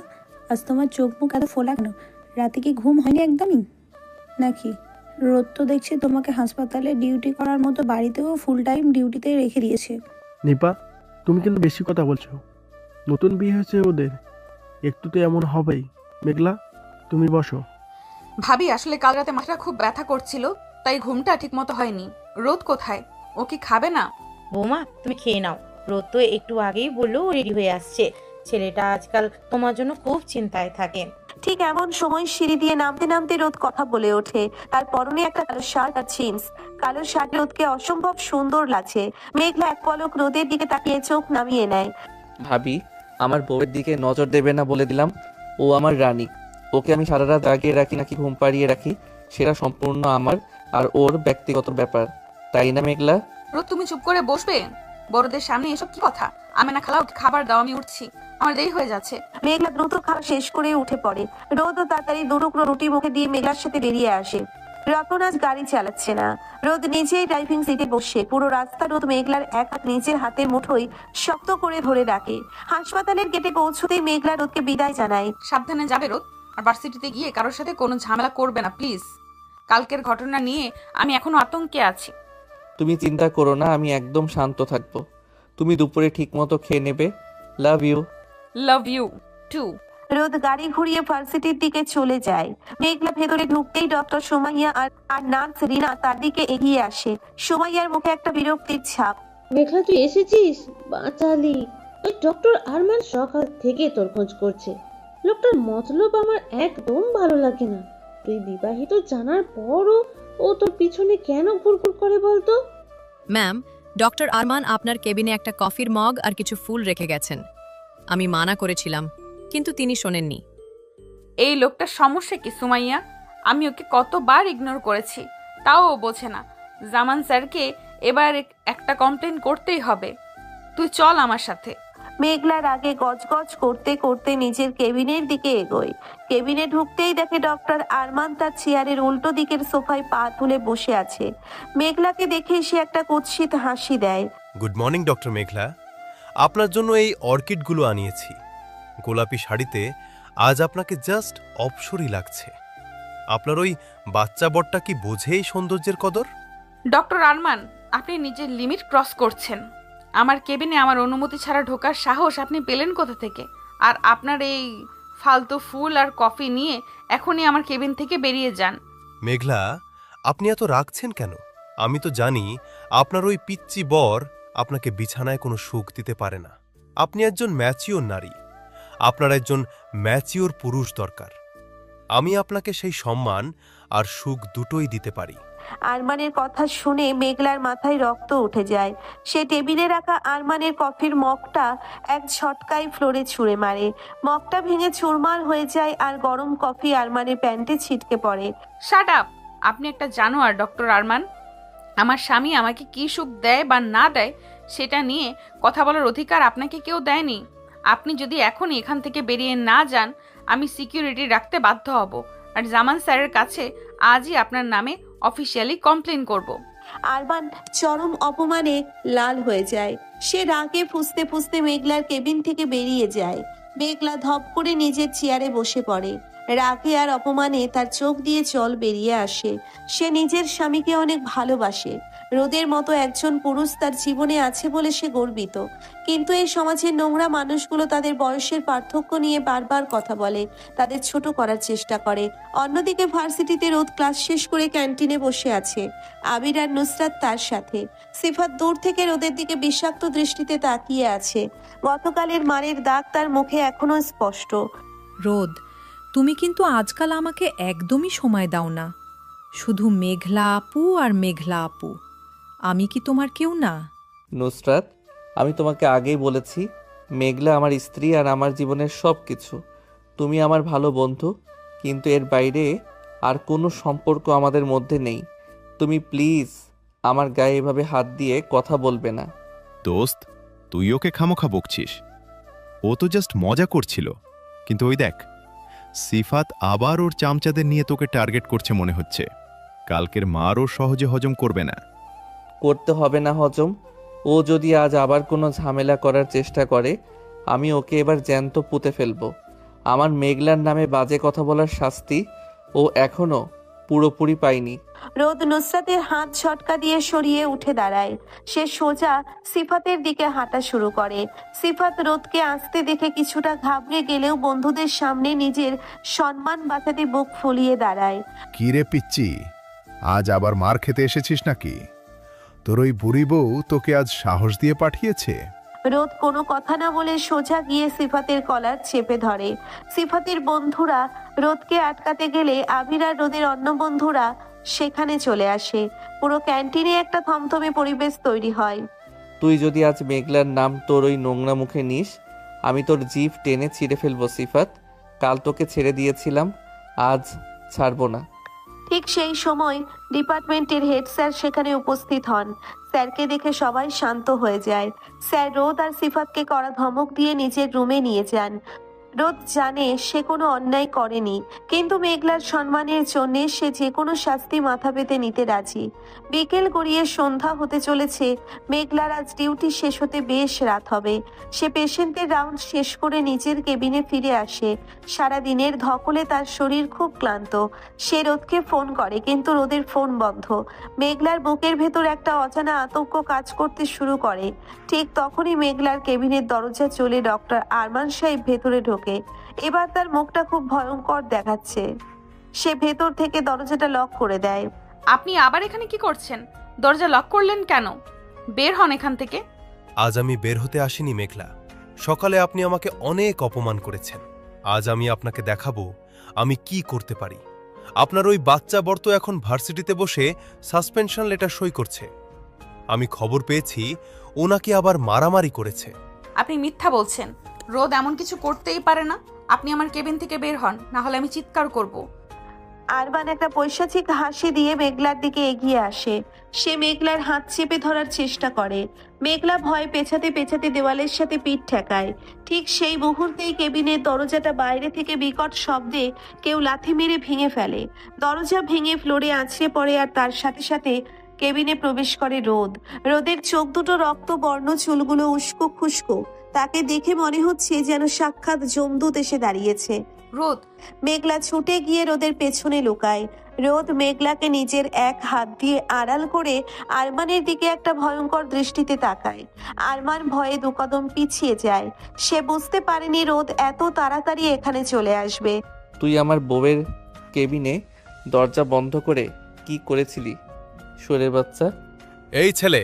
আজ তোমার চোখ মুখ এত ফোলা কেন? রাতে কি ঘুম হয়নি একদমই নাকি? রোদ তো দেখছি তোমাকে হাসপাতালে ডিউটি করার মতো বাড়িতেও ফুল টাইম ডিউটিতে রেখে দিয়েছে। নিপা, তুমি কিন্তু বেশি কথা বলছো। নতুন বিয়ে হয়েছে ওদের, একটু তো এমন হবেই। মেঘলা, তুমি বসো। ভাবি, আসলে কাল রাতে মাথাটা খুব ব্যথা করছিল, তাই ঘুমটা ঠিক মতো হয়নি। রোদ কোথায়? ও কি খাবে না? বৌমা, তুমি খেয়ে নাও। রোদ তো একটু আগেই বললো রেডি হয়ে আসছে। ছেলেটা আজকাল তোমার জন্য খুব চিন্তায় থাকে। ঠিক এমন সময় সিঁড়ি দিয়ে নামতে নামতে রোদ কথা বলে ওঠে। তার পরনে একটা কালো শার্ট আর জিন্স। কালো শার্ট রোদকে অসম্ভব সুন্দর লাগছে। মেঘলা এক পলক রোদের দিকে তাকিয়ে চোখ নামিয়ে নেয়। ভাবি, আমার বউয়ের দিকে নজর দেবে না বলে দিলাম। ও আমার রানী। ওকে আমি সারা রাত জাগিয়ে রাখি নাকি ঘুম পাড়িয়ে রাখি, সেটা সম্পূর্ণ আমার আর ওর ব্যক্তিগত ব্যাপার, তাই না মেঘলা? রোদ, তুমি চুপ করে বসবে? বড়দের সামনে এসব কি কথা? আমেনা খালা, ওকে খাবার দাও, আমি উঠছি, আমার দেরি হয়ে যাচ্ছে। মেঘলা দ্রুত খাওয়া শেষ করে উঠে পড়ে। রোদ ও তাড়াতাড়ি দুটুকরো রুটি মুখে দিয়ে মেঘলার সাথে বেরিয়ে আসে। রতন আজ গাড়ি চালাচ্ছে না। রোদ নিজেই ড্রাইভিং সিটে বসে। পুরো রাস্তা রোদ মেঘলার এক হাত নিজের হাতের মুঠোয় শক্ত করে ধরে রাখে। হাসপাতালের গেটে পৌঁছতেই মেঘলা রোদকে বিদায় জানায়। সাবধানে যাবে রোদ, আর ভার্সিটিতে গিয়ে কারোর সাথে কোনো ঝামেলা করবে না প্লিজ। কালকের ঘটনা নিয়ে আমি এখনো আতঙ্কে আছি। তুমি চিন্তা করো না, আমি একদম শান্ত থাকবো। তুমি দুপুরে ঠিক মতো খেয়ে নেবে। Love you. Love you too. রোদ গাড়ি ঘুরিয়ে ভার্সিটির দিকে চলে যায়। মেঘলা ভেতরে ঢুকতেই ডক্টর সুমাইয়া আর নার্স রিনা তার দিকে এগিয়ে আসে। সুমাইয়ার মুখে একটা বিরক্তির ছাপ। মেঘলা, তুই এসেছিস? বাঁচালি। ওই ডক্টর আরমান সকাল থেকে তোর খোঁজ করছে। লোকটার মতলব আমার একদম ভালো লাগে না। তুই বিবাহিত জানার পরও ও তোর পিছনে কেন ঘুরঘুর করে বলতো? ম্যাম, ডক্টর আরমান আপনার কেবিনে একটা কফির মগ আর কিছু ফুল রেখে গেছেন। আমি মানা করেছিলাম, কিন্তু তিনি শোনেননি। এই লোকটার সমস্যা কি সুমাইয়া? আমি ওকে কতবার ইগনোর করেছি, তাও ও বোঝে না। জামান স্যারকে এবার একটা কমপ্লেন করতেই হবে। তুই চল আমার সাথে। মেঘলার আগে গজগজ করতে করতে নিজের কেবিনের দিকে এগোয়। কেবিনে ঢুকতেই দেখে ডক্টর আরমান তার চেয়ারের উল্টো দিকের সোফায় পা তুলে বসে আছে। মেঘলাকে দেখে সে একটা কুৎসিত হাসি দেয়। গুড মর্নিং ডক্টর মেঘলা, আপনার জন্য এই অর্কিডগুলো আনিয়েছি। গোলাপি শাড়িতে আজ আপনাকে জাস্ট অপসরই লাগছে। আপনার ওই বাচ্চা বটটা কি বোঝে এই সৌন্দর্যের কদর? ডক্টর আরমান, আপনি নিজের লিমিট ক্রস করছেন। আমার কেবিনে আমার অনুমতি ছাড়া ঢোকার সাহস আপনি পেলেন কোথা থেকে? আর আপনার এই ফালতু ফুল আর কফি নিয়ে এখনই আমার কেবিন থেকে বেরিয়ে যান। মেঘলা, আপনি এত রাগছেন কেন? আমি তো জানি আপনার ওই পিচ্চি বর আপনাকে বিছানায় কোনো সুখ দিতে পারে না। আপনি একজন ম্যাচিওর নারী, আপনার একজন ম্যাচিওর পুরুষ দরকার। আমি আপনাকে সেই সম্মান আর সুখ দুটোই দিতে পারি। আরমানের কথা শুনে মেঘলার মাথায় রক্ত উঠে যায়। সে টেবিলে রাখা আরমানের কফির মগটা এক ঝটকায় ফ্লোরে ছুঁড়ে মারে। মগটা ভেঙে চুরমার হয়ে যায় আর গরম কফি আরমানের প্যান্টে ছিটকে পড়ে। Shut up! আপনি একটা জানোয়ার ডক্টর আরমান। আমার স্বামী আমাকে কি সুখ দেয় বা না দেয় সেটা নিয়ে কথা বলার অধিকার আপনাকে কেউ দেয়নি। আপনি যদি এখনই এখান থেকে বেরিয়ে না যান, আমি সিকিউরিটি রাখতে বাধ্য হব আর জামান স্যারের কাছে আজই আপনার নামে অফিসিয়ালি কমপ্লেন করব। আরমান চরম অপমানে লাল হয়ে যায়। সে রাগে ফুঁসতে ফুঁসতে মেঘলার কেবিন থেকে বেরিয়ে যায়। মেঘলা ধপ করে নিজের চেয়ারে বসে পড়ে। রাগে আর অপমানে তার চোখ দিয়ে জল বেরিয়ে আসে। সে নিজের স্বামীকে অনেক ভালোবাসে। রোদের মতো একজন পুরুষ তার জীবনে আছে বলে সে গর্বিত। কিন্তু এই সমাজের নোংরা মানুষগুলো তাদের বয়সের পার্থক্য নিয়ে বারবার কথা বলে, তাদের ছোট করার চেষ্টা করে। অন্যদিকে ভার্সিটিতে রোদ ক্লাস শেষ করে ক্যান্টিনে বসে আছে। আবির আর নুসরাত তার সাথে। সিফাত দূর থেকে রোদের দিকে বিষাক্ত দৃষ্টিতে তাকিয়ে আছে। গতকালের মারের দাগ তার মুখে এখনো স্পষ্ট। রোদ, তুমি কিন্তু আজকাল আমাকে একদমই সময় দাও না। শুধু মেঘলা আপু আর মেঘলা আপু। আমি কি তোমার কেউ না? নুসরাত, আমি তোমাকে আগেই বলেছি, মেঘলা আমার স্ত্রী আর আমার জীবনের সব কিছু। তুমি আমার ভালো বন্ধু, কিন্তু এর বাইরে আর কোনো সম্পর্ক আমাদের মধ্যে নেই। তুমি প্লিজ আমার গায়ে এভাবে হাত দিয়ে কথা বলবে না। দোস্ত, তুই ওকে খামোখা বকছিস। ও তো জাস্ট মজা করছিল। কিন্তু ওই দেখ, সিফাত আবার ওর চামচাদের নিয়ে তোকে টার্গেট করছে মনে হচ্ছে। কালকের মার ওর সহজে হজম করবে না। করতে হবে না হজম। ও যদি আজ আবার কোনো ঝামেলা করার চেষ্টা করে, আমি ওকে এবার জ্যান্ত পুঁতে ফেলবো। আমার মেঘলার নামে বাজে কথা বলার শাস্তি ও এখনো পুরোপুরি পায়নি। রোদ নুসরাতের হাত ঝটকা দিয়ে সরিয়ে উঠে দাঁড়ায়। সে সোজা সিফাতের দিকে হাঁটা শুরু করে। সিফাত রোদকে আসতে দেখে কিছুটা ঘাবড়ে গেলেও বন্ধুদের সামনে নিজের সম্মান বাঁচাতে বুক ফুলিয়ে দাঁড়ায়। কি রে পিচ্চি, আজ আবার মার খেতে এসেছিস নাকি? তোর ওই বুড়ি বউ তোকে আজ সাহস দিয়ে পাঠিয়েছে? রোদ কোনো কথা না বলে সোজা গিয়ে সিফাতের কলার চেপে ধরে। সিফাতের বন্ধুরা রোদকে আটকাতে গেলে আবির আর রোদের অন্য বন্ধুরা সেখানে চলে আসে। পুরো ক্যান্টিনে একটা থমথমে পরিবেশ তৈরি হয়। তুই যদি আজ মেঘলার নাম তোর ওই নোংরা মুখে নিস, আমি তোর জিভ টেনে ছিঁড়ে ফেলবো সিফাত। কাল তোকে ছেড়ে দিয়েছিলাম, আজ ছাড়বো না। ঠিক সেই সময় ডিপার্টমেন্টের হেড স্যার সেখানে উপস্থিত হন। স্যারকে দেখে সবাই শান্ত হয়ে যায়। স্যার রোদ আর সিফাতকে কড়া ধমক দিয়ে নিজের রুমে নিয়ে যান। রোদ জানে সে কোনো অন্যায় করেনি, কিন্তু মেঘলার সম্মানের জন্য সে যে কোনো শাস্তি মাথা পেতে নিতে রাজি। বিকেল গড়িয়ে সন্ধ্যা হতে চলেছে। মেঘলার আজ ডিউটি শেষ হতে বেশ রাত হবে। সে পেশেন্টের রাউন্ড শেষ করে নিজের কেবিনে ফিরে আসে। সারা দিনের ধকলে তার শরীর খুব ক্লান্ত। সে রোদকে ফোন করে, কিন্তু রোদের ফোন বন্ধ। মেঘলার বুকের ভেতর একটা অজানা আতঙ্ক কাজ করতে শুরু করে। ঠিক তখনই মেঘলার কেবিনের দরজা চলে ডক্টর আরমান সাহেব ভেতরে ঢোকে। এবার তার মুখটা খুব ভয়ঙ্কর দেখাচ্ছে। সে ভেতর থেকে দরজাটা লক করে দেয়। আপনি আবার এখানে কি করছেন? দরজা লক করলেন কেন? বের হন এখান থেকে। আজ আমি বের হতে আসিনি মেঘলা। সকালে আপনি আমাকে অনেক অপমান করেছেন। আজ আমি আপনাকে দেখাবো আমি কি করতে পারি। আপনার ওই বাচ্চা বর তো এখন ভার্সিটিতে বসে সাসপেনশন লেটার সই করছে। আমি খবর পেয়েছি ওনাকে আবার মারামারি করেছে। আপনি মিথ্যা বলছেন। রোদ এমন কিছু করতেই পারে না। আপনি আমার কেবিন থেকে বের হন, না হলে আমি চিৎকার করব। আরমান একটা পৈশাচিক হাসি দিয়ে মেঘলার দিকে এগিয়ে আসে। সে মেঘলার হাত চেপে ধরার চেষ্টা করে। মেঘলা ভয় পেছাতে পেছাতে দেওয়ালের সাথে পিঠ ঠেকায়। ঠিক সেই মুহূর্তেই কেবিনের দরজাটা বাইরে থেকে বিকট শব্দে কেউ লাথি মেরে ভেঙে ফেলে। দরজা ভেঙে ফ্লোরে আছড়ে পড়ে আর তার সাথে সাথে কেবিনে প্রবেশ করে রোদ। রোদের চোখ দুটো রক্তবর্ণ, চুলগুলো উস্কো খুস্কো। তাকে দেখে মনে হচ্ছে যেন সাক্ষাৎ যমদূত এসে দাঁড়িয়েছে। রোদ! মেঘলা ছুটে গিয়ে রোদের পেছনে লুকায়। রোদ মেঘলাকে নিজের এক হাত দিয়ে আড়াল করে আরমানের দিকে একটা ভয়ঙ্কর দৃষ্টিতে তাকায়। আরমান ভয়ে দুকদম পিছিয়ে যায়। সে বুঝতে পারেনি রোদ এত তাড়াতাড়ি এখানে চলে আসবে। তুই আমার বউয়ের কেবিনে দরজা বন্ধ করে কি করেছিলি শুয়োরের বাচ্চা? এই ছেলে,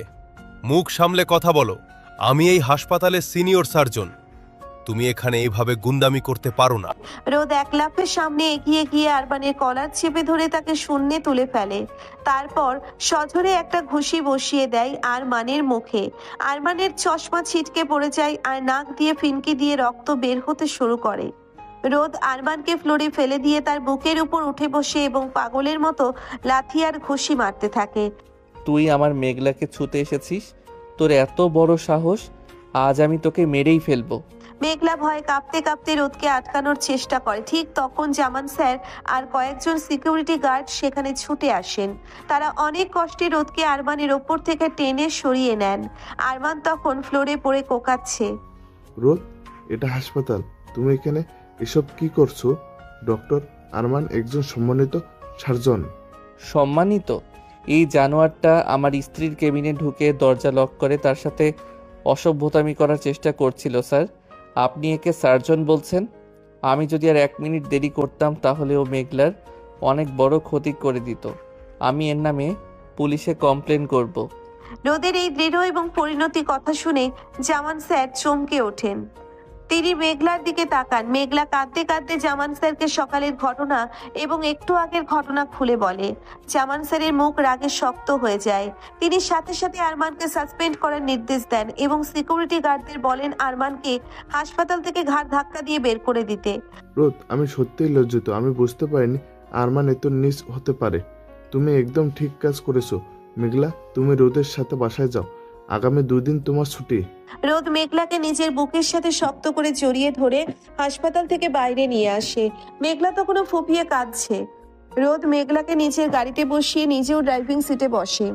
মুখ সামলে কথা বলো। আমি এই হাসপাতালের সিনিয়র সার্জন। তুমি এখানে এইভাবে গুন্ডামি করতে পারো না। রোদ এক লাফে সামনে এগিয়ে গিয়ে আরমানের কলার চেপে ধরে তাকে শূন্যে তুলে ফেলে। তারপর সজোরে একটা ঘুষি বসিয়ে দেয় আরমানের মুখে। আরমানের চশমা ছিটকে পড়ে যায় আর নাক দিয়ে ফিনকি দিয়ে রক্ত বের হতে শুরু করে। রোদ আরমানকে ফ্লোরে ফেলে দিয়ে তার বুকের উপর উঠে বসে এবং পাগলের মতো লাথি আর ঘুষি মারতে থাকে। তুই আমার মেঘলাকে ছুতে এসেছিস? তোর এত বড় সাহস! আজ আমি তোকে মেরেই ফেলবো। মেঘলা ভয়ে কাঁপতে কাঁপতে রোদকে আটকানোর চেষ্টা করে। ঠিক তখন জামান স্যার আর কয়েকজন সিকিউরিটি গার্ড সেখানে ছুটে আসেন। তারা অনেক কষ্টে রোদকে আরমানের ওপর থেকে টেনে সরিয়ে নেন। আরমান তখন ফ্লোরে পড়ে কোকাচ্ছে। রোদ, এটা হাসপাতাল, তুমি এখানে এসব কি করছো? ডক্টর আরমান একজন সম্মানিত সার্জন। সম্মানিত? এই জানোয়ারটা আমার স্ত্রীর কেবিনে ঢুকে দরজা লক করে তার সাথে অসভ্যতামি করার চেষ্টা করছিল। স্যার, আপনি একে সার্জন বলছেন? আমি যদি আর 1 মিনিট দেরি করতাম তাহলে ও মেঘলার অনেক বড় ক্ষতি করে দিত। আমি এর নামে পুলিশে কমপ্লেন করব। রোদের এই দৃঢ় এবং পরিণতি কথা শুনে জামান স্যার চমকে ওঠেন। তিনি মেঘলার দিকে তাকান। মেঘলা কাঁদতে কাঁদতে জামান স্যারকে সকালের ঘটনা এবং একটু আগের ঘটনা খুলে বলে। জামান স্যারের মুখ রাগে শক্ত হয়ে যায়। তিনি সাথে সাথে আরমানকে সাসপেন্ড করার নির্দেশ দেন এবং সিকিউরিটি গার্ডদের বলেন আরমানকে হাসপাতাল থেকে ঘাড় ধাক্কা দিয়ে বের করে দিতে। রোদ, আমি সত্যিই লজ্জিত। আমি বুঝতে পারিনি আরমান এত নিচ হতে পারে। তুমি একদম ঠিক কাজ করেছো। মেঘলা, তুমি রোদের সাথে বাসায় যাও। আগামী 2 দিন তোমার ছুটি। রোদ মেঘলাকে নিজের বুকের সাথে শক্ত করে জড়িয়ে ধরে হাসপাতাল থেকে বাইরে নিয়ে আসে। মেঘলা তখনও ফুপিয়ে কাঁদছে। রোদ মেঘলাকে নিজের গাড়িতে বসিয়ে নিজেও ড্রাইভিং সিটে বসে।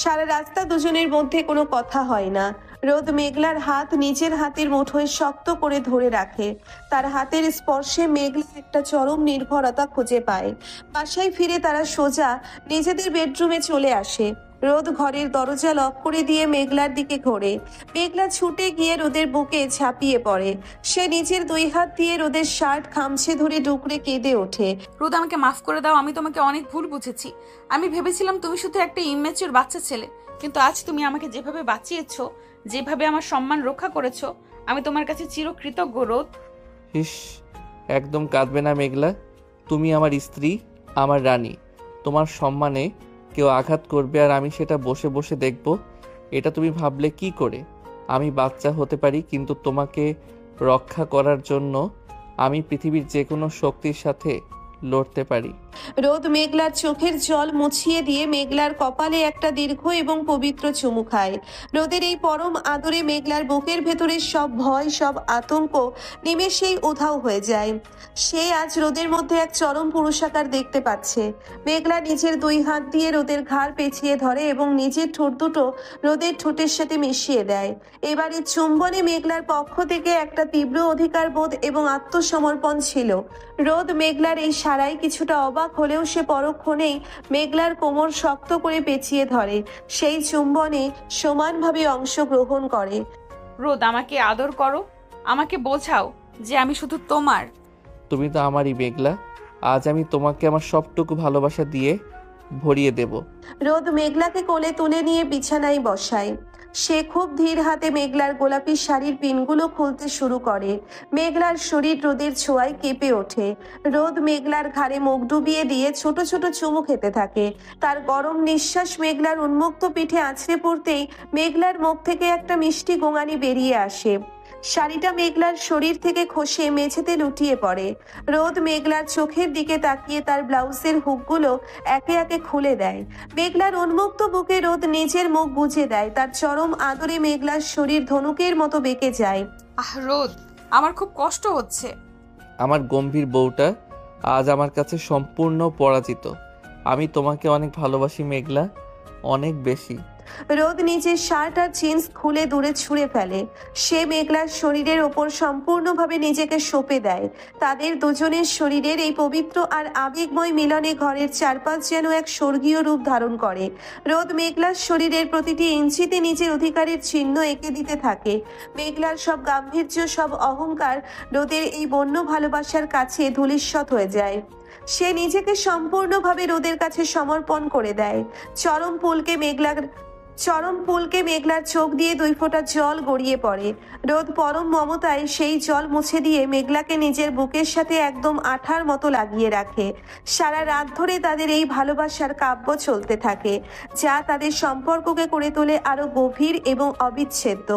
সারা রাস্তা দুজনের মধ্যে কোনো কথা হয় না। রোদ মেঘলার হাত নিজের হাতের মুঠোয় শক্ত করে ধরে রাখে। তার হাতের স্পর্শে মেঘলা একটা চরম নির্ভরতা খুঁজে পায়। বাসায় ফিরে তারা সোজা নিজেদের বেডরুমে চলে আসে। রোদ ঘরের দরজা লক করে দিয়ে মেঘলার দিকে ঘোরে। মেঘলা ছুটে গিয়ে রোদের বুকে ঝাঁপিয়ে পড়ে। সে নিজের 2 হাত দিয়ে রোদের শার্ট খামছে ধরে ডুকরে কেঁদে ওঠে। রোদ, আমাকে মাফ করে দাও। আমি তোমাকে অনেক ভুল বুঝেছি। আমি ভেবেছিলাম তুমি শুধু একটা ইম্যাচিউর বাচ্চা ছেলে, কিন্তু আজ তুমি আমাকে যেভাবে বাঁচিয়েছো, যেভাবে আমার সম্মান রক্ষা করেছো, আমি তোমার কাছে চিরকৃতজ্ঞ। রোদ, ইস, একদম কাঁদবে না মেঘলা। তুমি আমার স্ত্রী, আমার রানী। তোমার সম্মানে কেউ আঘাত করবে আর আমি সেটা বসে বসে দেখব, এটা তুমি ভাবলে কি করে? আমি বাচ্চা হতে পারি, কিন্তু তোমাকে রক্ষা করার জন্য আমি পৃথিবীর যে কোনো শক্তির সাথে লড়তে পারি। রোদ মেঘলার চোখের জল মুছিয়ে দিয়ে মেঘলার কপালে একটা দীর্ঘ এবং পবিত্র চুমু খায়। রোদের এই পরম আদরে মেঘলার বুকের ভেতরে সব ভয়, সব আতঙ্ক নিমেষেই উধাও হয়ে যায়। সে আজ রোদের মধ্যে এক চরম পুরুষাকার দেখতে পাচ্ছে। মেঘলা নিজের 2 হাত দিয়ে রোদের ঘাড় পেঁচিয়ে ধরে এবং নিজের ঠোঁট দুটো রোদের ঠোঁটের সাথে মিশিয়ে দেয়। এবারে চুম্বনে মেঘলার পক্ষ থেকে একটা তীব্র অধিকার বোধ এবং আত্মসমর্পণ ছিল। রোদ মেঘলার এই সারাই কিছুটা অবাক হলেও সে পরক্ষণেই মেঘলার কোমর শক্ত করে পেঁচিয়ে ধরে। সেই চুম্বনে সমানভাবে অংশগ্রহণ করে। রোদ, আমাকে আদর করো, আমাকে বোঝাও যে আমি শুধু তোমার। তুমি তো আমারই মেঘলা। আজ আমি তোমাকে আমার সবটুকু ভালোবাসা দিয়ে ভরিয়ে দেব। রোদ মেঘলাকে কোলে তুলে নিয়ে বিছানায় বসায়। সে খুব ধীর হাতে মেঘলার গোলাপি শাড়ির পিনগুলো খুলতে শুরু করে। মেঘলার শরীর রোদের ছোঁয়ায় কেঁপে ওঠে। রোদ মেঘলার ঘাড়ে মুখ ডুবিয়ে দিয়ে ছোট ছোট চুমু খেতে থাকে। তার গরম নিঃশ্বাস মেঘলার উন্মুক্ত পিঠে আছড়ে পড়তেই মেঘলার মুখ থেকে একটা মিষ্টি গোঙানি বেরিয়ে আসে। শাড়িটা মেঘলার শরীর থেকে খসে মেঝেতে লুটিয়ে পড়ে। রোদ মেঘলার চোখের দিকে তাকিয়ে তার ব্লাউজের হুকগুলো একে একে খুলে দেয়। মেঘলার উন্মুক্ত বুকে রোদ নিজের মুখ বুজে দেয়। তার চরম আদরে মেঘলার শরীর ধনুকের মতো বেঁকে যায়। রোদ, আমার খুব কষ্ট হচ্ছে। আমার গম্ভীর বউটা আজ আমার কাছে সম্পূর্ণ পরাজিত। আমি তোমাকে অনেক ভালোবাসি মেঘলা, অনেক বেশি। রোদ নিজের শার্ট আর জিন্স খুলে দূরে ছুঁড়ে ফেলে। সে মেঘলার শরীরের ওপর সম্পূর্ণভাবে নিজেকে সঁপে দেয়। তাদের দুজনের শরীরের এই পবিত্র আর আবেগময় মিলনে ঘরের চারপাশ যেন এক স্বর্গীয় রূপ ধারণ করে। রোদ মেঘলার শরীরের প্রতিটি ইঞ্চিতে নিজের অধিকারের চিহ্ন এঁকে দিতে থাকে। মেঘলার সব গাম্ভীর্য, সব অহংকার রোদের এই বন্য ভালোবাসার কাছে ধূলিসাৎ হয়ে যায়। সে নিজেকে সম্পূর্ণভাবে রোদের কাছে সমর্পণ করে দেয়। চরম পুলকে মেঘলার চরম পুলকে মেঘলার চোখ দিয়ে 2 ফোঁটা জল গড়িয়ে পড়ে। রোদ পরম মমতায় সেই জল মুছে দিয়ে মেঘলাকে নিজের বুকের সাথে একদম আঠার মতো লাগিয়ে রাখে। সারা রাত ধরে তাদের এই ভালোবাসার কাব্য চলতে থাকে, যা তাদের সম্পর্ককে করে তোলে আরো গভীর এবং অবিচ্ছেদ্য।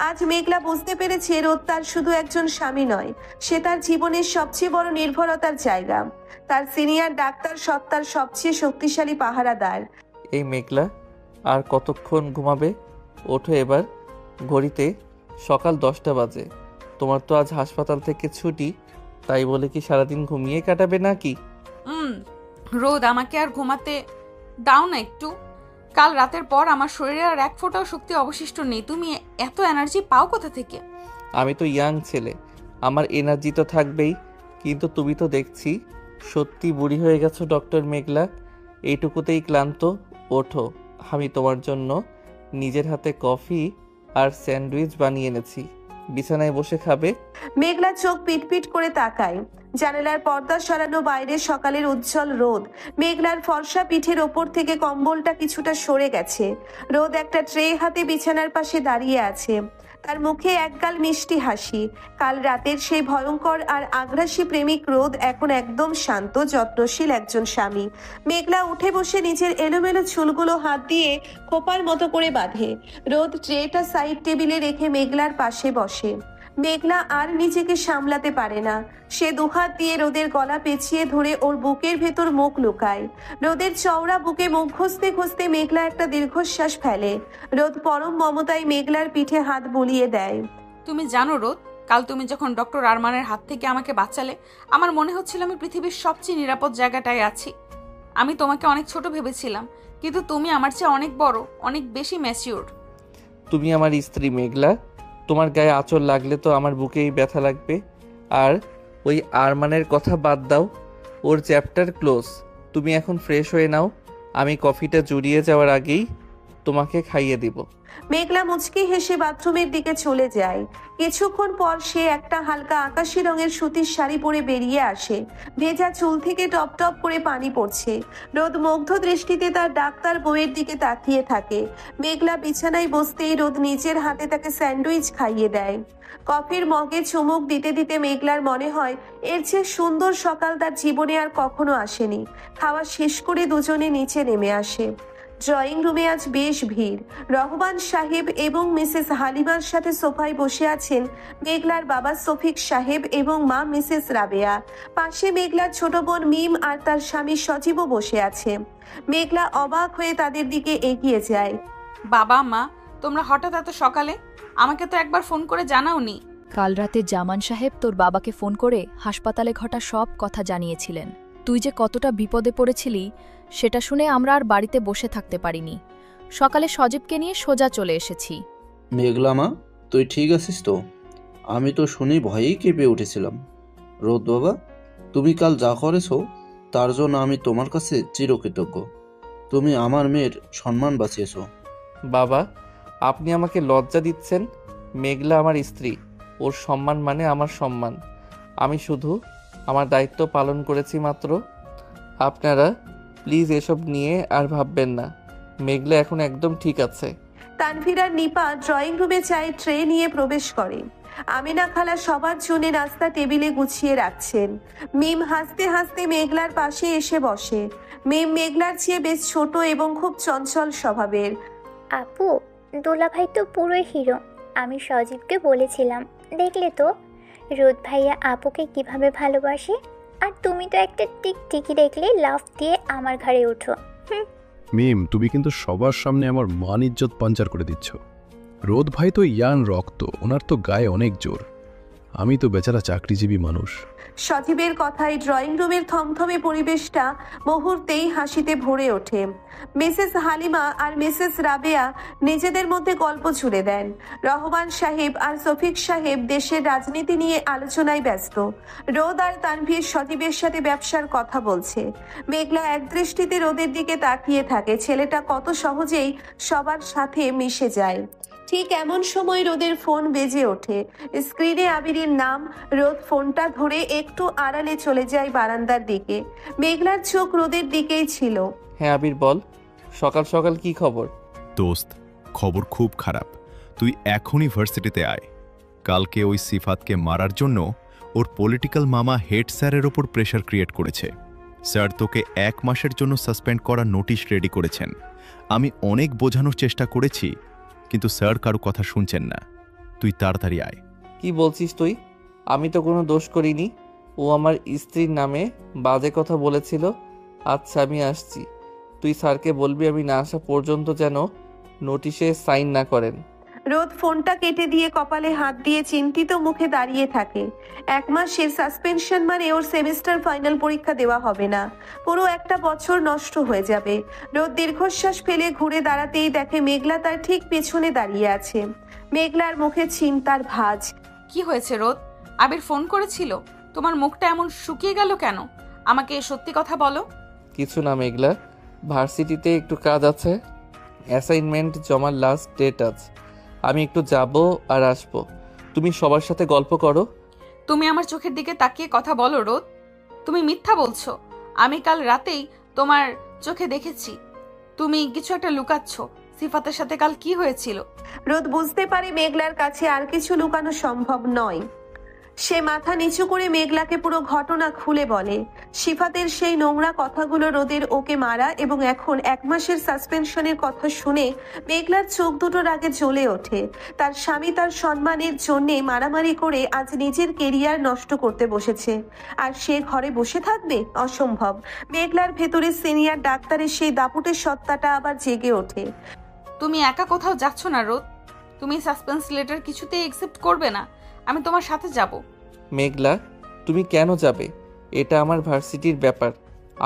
আজ মেঘলা বুঝতে পেরেছে রোদ তার শুধু একজন স্বামী নয়, সে তার জীবনের সবচেয়ে বড় নির্ভরতার জায়গা, তার সিনিয়র ডাক্তার, সত্তার সবচেয়ে শক্তিশালী পাহারাদার। এই মেঘলা আর কতক্ষণ ঘুমাবে? ওঠো এবার। ঘড়িতে সকাল 10টা বাজে। তোমার তো আজ হাসপাতাল থেকে ছুটি, তাই বলে কি সারাদিন ঘুমিয়ে কাটাবে নাকি? রোদ, আমাকে আর ঘুমাতে দাও না একটু। কাল রাতের পর আমার শরীরে আর এক ফোঁটাও শক্তি অবশিষ্ট নেই। তুমি এত এনার্জি পাও কোথা থেকে? আমি তো ইয়াং ছেলে, আমার এনার্জি তো থাকবেই, কিন্তু তুমি তো দেখছি সত্যি বুড়ি হয়ে গেছো ডক্টর মেঘলা। এইটুকুতেই ক্লান্ত। ওঠো, আমি তোমার জন্য নিজের হাতে কফি আর স্যান্ডউইচ বানিয়ে এনেছি, বিছানায় বসে খাবে। মেঘলা চোখ পিটপিট করে তাকায়। জানালার পর্দা সরানো বাইরে সকালের উজ্জ্বল রোদ। মেঘলার ফর্সা পিঠের ওপর থেকে কম্বলটা কিছুটা সরে গেছে। রোদ একটা ট্রে হাতে বিছানার পাশে দাঁড়িয়ে আছে, তার মুখে একগাল মিষ্টি হাসি। কাল রাতের সেই ভয়ঙ্কর আর আগ্রাসী প্রেমিক রোদ এখন একদম শান্ত, যত্নশীল একজন স্বামী। মেঘলা উঠে বসে নিজের এলোমেলো চুলগুলো হাত দিয়ে খোপার মতো করে বাঁধে। রোদ ট্রেটা সাইড টেবিলে রেখে মেঘলার পাশে বসে। মেঘলা আর নিজেকে সামলাতে পারে না, সে দুহাত দিয়ে রোদের গলা পেঁচিয়ে ধরে ওর বুকের ভেতর মুখ লুকায়। রোদের চওড়া বুকে মুখ ঘষতে ঘষতে মেঘলা একটা দীর্ঘশ্বাস ফেলে। রোদ পরম মমতায় মেঘলার পিঠে হাত বুলিয়ে দেয়। তুমি জানো রোদ, কাল তুমি যখন ডক্টর আরমানের হাত থেকে আমাকে বাঁচালে, আমার মনে হচ্ছিল আমি পৃথিবীর সবচেয়ে নিরাপদ জায়গাটায় আছি। আমি তোমাকে অনেক ছোট ভেবেছিলাম, কিন্তু তুমি আমার চেয়ে অনেক বড়, অনেক বেশি ম্যাচিউর। তুমি আমার স্ত্রী মেঘলা, তোমার গায়ে আঁচড় লাগলে তো আমার বুকেই ব্যথা লাগবে। আর ওই আরমানের কথা বাদ দাও, ওর চ্যাপ্টার ক্লোজ। তুমি এখন ফ্রেশ হয়ে নাও, আমি কফিটা জুড়িয়ে যাওয়ার আগেই তোমাকে খাইয়ে দিব। মেঘলা মুচকি হেসে বাথরুমের দিকে চলে যায়। কিছুক্ষণ পর সে একটা হালকা আকাশি রঙের সুতির শাড়ি পরে বেরিয়ে আসে। ভেজা চুল থেকে টপ টপ করে পানি পড়ছে। রোদ মুগ্ধ দৃষ্টিতে তার ডাক্তার বউয়ের দিকে তাকিয়ে থাকে। মেঘলা বিছানায় বসতেই রোদ নিজের হাতে তাকে স্যান্ডউইচ খাইয়ে দেয়। কফির মগে চুমুক দিতে দিতে মেঘলার মনে হয় এর চেয়ে সুন্দর সকাল তার জীবনে আর কখনো আসেনি। খাওয়া শেষ করে দুজনে নিচে নেমে আসে। ড্রয়িং রুমে আজ বেশ ভিড়। রহমান সাহেব এবং মিসেস হালিমার সাথে সোফায় বসে আছেন মেঘলার বাবা শফিক সাহেব এবং মা মিসেস রাবেয়া। পাশে মেঘলার ছোট বোন মিম আর তার স্বামী সজীবও বসে আছে। মেঘলা অবাক হয়ে তাদের দিকে এগিয়ে যায়। বাবা, মা, তোমরা হঠাৎ এত সকালে? আমাকে তো একবার ফোন করে জানাওনি। কাল রাতে জামান সাহেব তোর বাবাকে ফোন করে হাসপাতালে ঘটা সব কথা জানিয়েছিলেন। তুই যে কতটা বিপদে পড়েছিলি সেটা শুনে আমরা আর বাড়িতে বসে থাকতে পারিনি। সকালে সজীবকে নিয়ে সোজা চলে এসেছি। মেঘলা মা, তুই ঠিক আছিস তো? আমি তো শুনে ভয়েই কেঁপে উঠেছিলাম। রোদ বাবা, তুমি কাল যা করেছো তার জন্য আমি তোমার কাছে চিরকৃতজ্ঞ। তুমি আমার মেয়ের সম্মান বাঁচিয়েছ। বাবা, আপনি আমাকে লজ্জা দিচ্ছেন। মেঘলা আমার স্ত্রী, ওর সম্মান মানে আমার সম্মান। আমি শুধু আমার দায়িত্ব পালন করেছি মাত্র। আপনারা প্লিজ এসব নিয়ে আর ভাববেন না। মেঘলা এখন একদম ঠিক আছে। তানভীর আর নিপা ড্রয়িং রুমে চায়ের ট্রে নিয়ে প্রবেশ করে। আমিনা খালা সবার জন্য নাস্তা টেবিলে গুছিয়ে রাখছেন। মিম হাসতে হাসতে মেঘলার পাশে এসে বসে। মিম মেঘলার চেয়ে বেশ ছোট এবং খুব চঞ্চল স্বভাবের। আপু, দোলাভাই তো পুরোই হিরো। আমি সজীবকে বলেছিলাম, দেখলে তো রোদ ভাইয়া আপুকে কিভাবে ভালোবাসে। আর তুমি তো একটা টিকটিকি দেখলে লাফ দিয়ে আমার ঘাড়ে ওঠো। মিম, তুমি কিন্তু সবার সামনে আমার মান ইজ্জত পাঞ্চার করে দিচ্ছ। রোদ ভাই তো ইয়াং রক্ত, ওনার তো গায়ে অনেক জোর। আমি তো বেচারা চাকরিজীবী মানুষ। সজীবের কথায় ড্রয়িং রুমের থমথমে পরিবেশটা মুহূর্তেই হাসিতে ভরে ওঠে। মিসেস হালিমা আর মিসেস রাবেয়া নিজেদের মধ্যে গল্প ছুড়ে দেন। রহমান সাহেব আর শফিক সাহেব দেশের রাজনীতি নিয়ে আলোচনায় ব্যস্ত। রোদ আর তানভীর সজীবের সাথে ব্যবসার কথা বলছে। মেঘলা একদৃষ্টিতে রোদের দিকে তাকিয়ে থাকে। ছেলেটা কত সহজেই সবার সাথে মিশে যায়। ঠিক এমন সময় রোদের ফোন বেজে ওঠে। স্ক্রিনে আবিরের নাম। রোদ ফোনটা ধরে একটু আড়ালে চলে যায় বারান্দার দিকে। মেঘলার চোখ রোদের দিকেই ছিল। হ্যাঁ আবির, বল। সকাল সকাল কি খবর? দোস্ত, খবর খুব খারাপ। তুই এখনই ভার্সিটিতে আয়। কালকে ওই সিফাতকে মারার জন্য ওর পলিটিক্যাল মামা হেড স্যারের ওপর প্রেশার ক্রিয়েট করেছে। স্যার তোকে 1 মাসের জন্য সাসপেন্ড করার নোটিশ রেডি করেছেন। আমি অনেক বোঝানোর চেষ্টা করেছি, কিন্তু স্যার কারো কথা শুনছেন না। তুই তাড়াতাড়ি আয়। কি বলছিস তুই? আমি তো কোনো দোষ করিনি। ও আমার স্ত্রীর নামে বাজে কথা বলেছিল। আচ্ছা, আমি আসছি। তুই স্যারকে বলবি আমি না আসা পর্যন্ত যেন নোটিশে সাইন না করেন। রোদ ফোনটা কেটে দিয়ে কপালে হাত দিয়ে চিন্তিত মুখে দাঁড়িয়ে থাকে। 1 মাসের সাসপেনশন মানে ওর সেমিস্টার ফাইনাল পরীক্ষা দেওয়া হবে না, পুরো একটা বছর নষ্ট হয়ে যাবে। রোদ দীর্ঘশ্বাস ফেলে ঘুরে দাঁড়াতেই দেখে মেঘলা তার ঠিক পেছনে দাঁড়িয়ে আছে। মেঘলার মুখে চিন্তার ভাঁজ। কি হয়েছে রোদ? আবির ফোন করেছিল? তোমার মুখটা এমন শুকিয়ে গেল কেন? আমাকে সত্যি কথা বলো। কিছু না মেঘলা, ভার্সিটিতে একটু কাজ আছে, অ্যাসাইনমেন্ট জমার লাস্ট ডেট আছে। আমি একটু যাব আর আসবো। তুমি সবার সাথে গল্প করো। তুমি আমার চোখের দিকে তাকিয়ে কথা বলো রোদ। তুমি মিথ্যা বলছো। আমি কাল রাতেই তোমার চোখে দেখেছি তুমি কিছু একটা লুকাচ্ছ। সিফাতের সাথে কাল কি হয়েছিল? রোদ বুঝতে পারে মেঘলার কাছে আর কিছু লুকানো সম্ভব নয়। সে মাথা নিচু করে মেঘলাকে পুরো ঘটনা খুলে বলে। সিফাতের সেই নোংরা কথাগুলো, রোদের ওকে মারা এবং এখন 1 মাসের সাসপেনশনের কথা শুনে মেঘলার চোখ দুটোর আগে জ্বলে ওঠে। তার স্বামী তার সম্মানের জন্যে মারামারি করে আজ নিজের কেরিয়ার নষ্ট করতে বসেছে, আর সে ঘরে বসে থাকবে? অসম্ভব। মেঘলার ভেতরে সিনিয়র ডাক্তারের সেই দাপুটের সত্তাটা আবার জেগে ওঠে। তুমি একা কোথাও যাচ্ছ না রোদ। তুমি সাসপেন্স লেটার কিছুতেই অ্যাকসেপ্ট করবে না। আমি তোমার সাথে যাব। মেঘলা, তুমি কেন যাবে? এটা আমার ভার্সিটির ব্যাপার,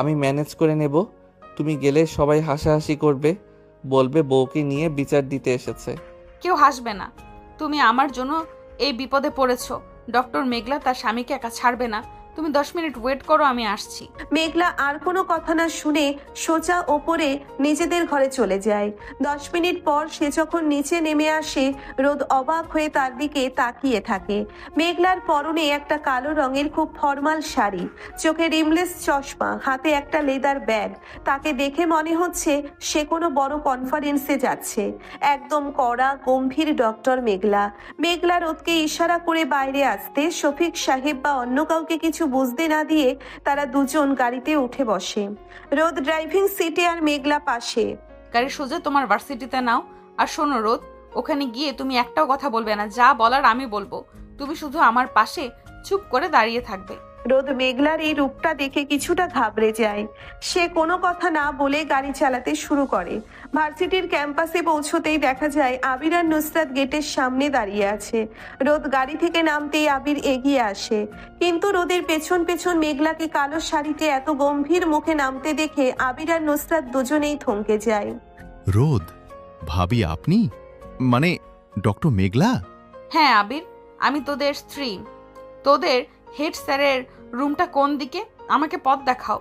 আমি ম্যানেজ করে নেব। তুমি গেলে সবাই হাসাহাসি করবে, বলবে বউকে নিয়ে বিচার দিতে এসেছে। কেউ হাসবে না। তুমি আমার জন্য এই বিপদে পড়েছো। ডক্টর মেঘলা তার স্বামীকে একা ছাড়বে না। তুমি 10 মিনিট ওয়েট করো, আমি আসছি। মেঘলা আর কোনো কথা না শুনে সোজা ওপরে নিজেদের ঘরে চলে যায়। 10 মিনিট পর সে যখন নিচে নেমে আসে, রোদ অবাক হয়ে তার দিকে তাকিয়ে থাকে। মেঘলার পরনে একটা কালো রঙের খুব ফর্মাল শাড়ি, চোখে রিমলেস চশমা, হাতে একটা লেদার ব্যাগ। তাকে দেখে মনে হচ্ছে সে কোনো বড় কনফারেন্সে যাচ্ছে। একদম কড়া গম্ভীর ডক্টর মেঘলা। মেঘলা রোদকে ইশারা করে বাইরে আসতে শফিক সাহেব বা অন্য কাউকে কিছু বুঝতে না দিয়ে তারা দুজন গাড়িতে উঠে বসে। রোদ ড্রাইভিং সিটে আর মেঘলা পাশে। গাড়ি সোজা তোমার ভার্সিটিতে নাও। আর শোনো রোদ, ওখানে গিয়ে তুমি একটাও কথা বলবে না। যা বলার আমি বলবো। তুমি শুধু আমার পাশে চুপ করে দাঁড়িয়ে থাকবে। রোদ মেঘলার এই রূপটা দেখে কিছুটা ঘাবড়ে যায়। সে কোনো কথা না বলে গাড়ি চালাতে শুরু করে। ভার্সিটির ক্যাম্পাসে পৌঁছতেই দেখা যায় আবির আর নুসরাত গেটের সামনে দাঁড়িয়ে আছে। রোদ গাড়ি থেকে নামতেই আবির এগিয়ে আসে, কিন্তু রোদের পেছন পেছন মেঘলাকে কালো শাড়িতে এত গম্ভীর মুখে নামতে দেখে আবির আর নুসরাত দুজনেই থমকে যায়। রোদ ভাবি, আপনি মানে ডক্টর মেঘলা? হ্যাঁ আবির, আমি তোদের স্ত্রী। তোদের হেড স্যারের রুমটা কোন দিকে? আমাকে পথ দেখাও।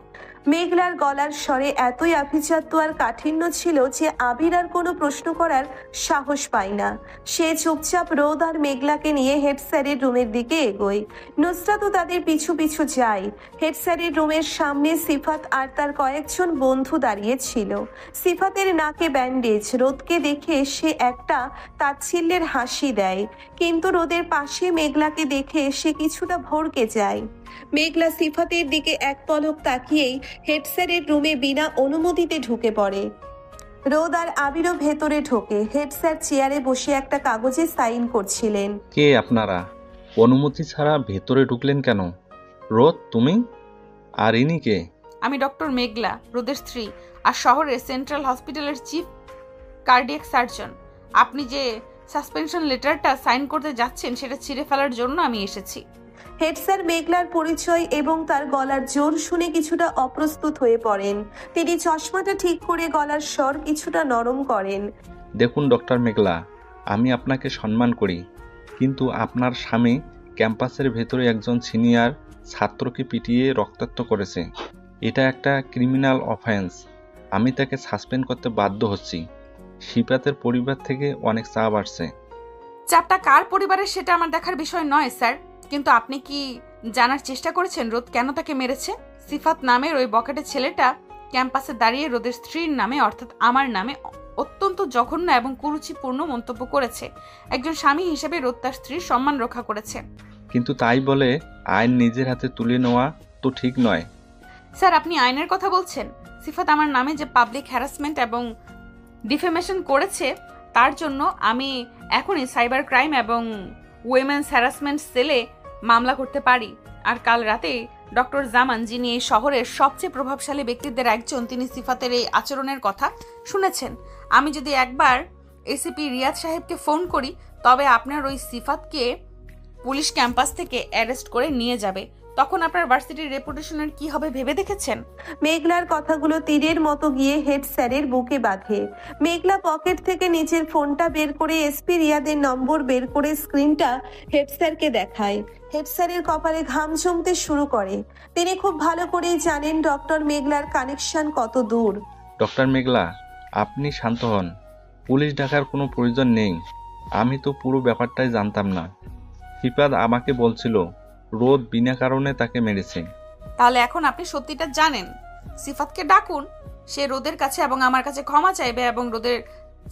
মেঘলার গলার স্বরে এতই আভিজাত্য আর কাঠিন্য ছিল যে আবির আর কোনো প্রশ্ন করার সাহস পায় না। সে চুপচাপ রোদ আর মেঘলাকে নিয়ে হেড স্যারের রুমের দিকে এগোয়। নুসরাতও তাদের পিছু পিছু যায়। হেড স্যারের রুমের সামনে সিফাত আর তার কয়েকজন বন্ধু দাঁড়িয়ে ছিল। সিফাতের নাকে ব্যান্ডেজ। রোদকে দেখে সে একটা তাচ্ছিল্যের হাসি দেয়, কিন্তু রোদের পাশে মেঘলাকে দেখে সে কিছুটা ভড়কে যায়। মেঘলা সিফাতের দিকে এক পলক তাকিয়েই হেড স্যারের রুমে বিনা অনুমতিতে ঢুকে পড়ে। রোদ আর আবিরও ভেতরে ঢোকে। হেড স্যার চেয়ারে বসে একটা কাগজে সাইন করছিলেন। কে আপনারা? অনুমতি ছাড়া ভেতরে ঢুকলেন কেন? রোদ, তুমি? আর ইনি কে? আমি ডক্টর মেঘলা, রোদের স্ত্রী, আর শহরের সেন্ট্রাল হসপিটালের চিফ কার্ডিয়াক সার্জন। আপনি যে সাসপেনশন লেটারটা সাইন করতে যাচ্ছেন সেটা ছিঁড়ে ফেলার জন্য আমি এসেছি। হেড স্যার মেঘলার পরিচয় এবং তার গলার জোর শুনে কিছুটা অপ্রস্তুত হয়ে পড়েন। তিনি চশমাটা ঠিক করে গলার স্বর কিছুটা নরম করেন। দেখুন ডক্টর মেঘলা, আমি আপনাকে সম্মান করি, কিন্তু আপনার স্বামী ক্যাম্পাসের ভেতরে একজন সিনিয়র ছাত্রকে পিটিয়ে রক্তাক্ত করেছে। এটা একটা ক্রিমিনাল অফেন্স। আমি তাকে সাসপেন্ড করতে বাধ্য হচ্ছি। সিফাতের পরিবার থেকে অনেক চাপ আসছে। চাপটা কার পরিবারের সেটা আমার দেখার বিষয় নয় স্যার, কিন্তু আপনি কি জানার চেষ্টা করেছেন রোদ কেন তাকে মেরেছে? সিফাত নামের ওই বকেটে ছেলেটা ক্যাম্পাসে দাঁড়িয়ে রোদের স্ত্রীর নামে অর্থাৎ আমার নামে অত্যন্ত জঘন্য এবং কুরুচিপূর্ণ মন্তব্য করেছে। একজন স্বামী হিসেবে রোদ তার স্ত্রীর সম্মান রক্ষা করেছে। কিন্তু তাই বলে আইন নিজের হাতে তুলে নেওয়া তো ঠিক নয়। স্যার, আপনি আইনের কথা বলছেন? সিফাত আমার নামে যে পাবলিক হ্যারাসমেন্ট এবং ডিফেমেশন করেছে, তার জন্য আমি এখনই সাইবার ক্রাইম এবং উইমেন্স হ্যারাসমেন্ট সেলে মামলা করতে পারি। আর কাল রাতে ডক্টর জামান, যিনি এই শহরের সবচেয়ে প্রভাবশালী ব্যক্তিদের একজন, তিনি সিফাতের এই আচরণের কথা শুনেছেন। আমি যদি একবার এসিপি রিয়াদ সাহেবকে ফোন করি, তবে আপনার ওই সিফাতকে পুলিশ ক্যাম্পাস থেকে অ্যারেস্ট করে নিয়ে যাবে। তখন আপনার ভার্সিটির রেপুটেশনের কি হবে ভেবে দেখেছেন? মেঘলার কথাগুলো তীরের মতো গিয়ে হেড স্যারের বুকে বাঁধে। মেঘলা পকেট থেকে নিজের ফোনটা বের করে এসপি রিয়াদের নম্বর বের করে স্ক্রিনটা হেড স্যারকে দেখায়। হেড স্যারের কপালে ঘাম জমতে শুরু করে। তিনি খুব ভালো করেই জানেন ডক্টর মেঘলার কানেকশন কত দূর। ডক্টর মেঘলা, আপনি শান্ত হন। পুলিশ ডাকার কোনো প্রয়োজন নেই। আমি তো পুরো ব্যাপারটাই জানতাম না। সিফাত আমাকে বলছিল রোদ বিনা কারণে তাকে মেরেছে। তাহলে এখন আপনি সত্যিটা জানেন। সিফাতকে ডাকুন, সে রোদের কাছে এবং আমার কাছে ক্ষমা চাইবে এবং রোদের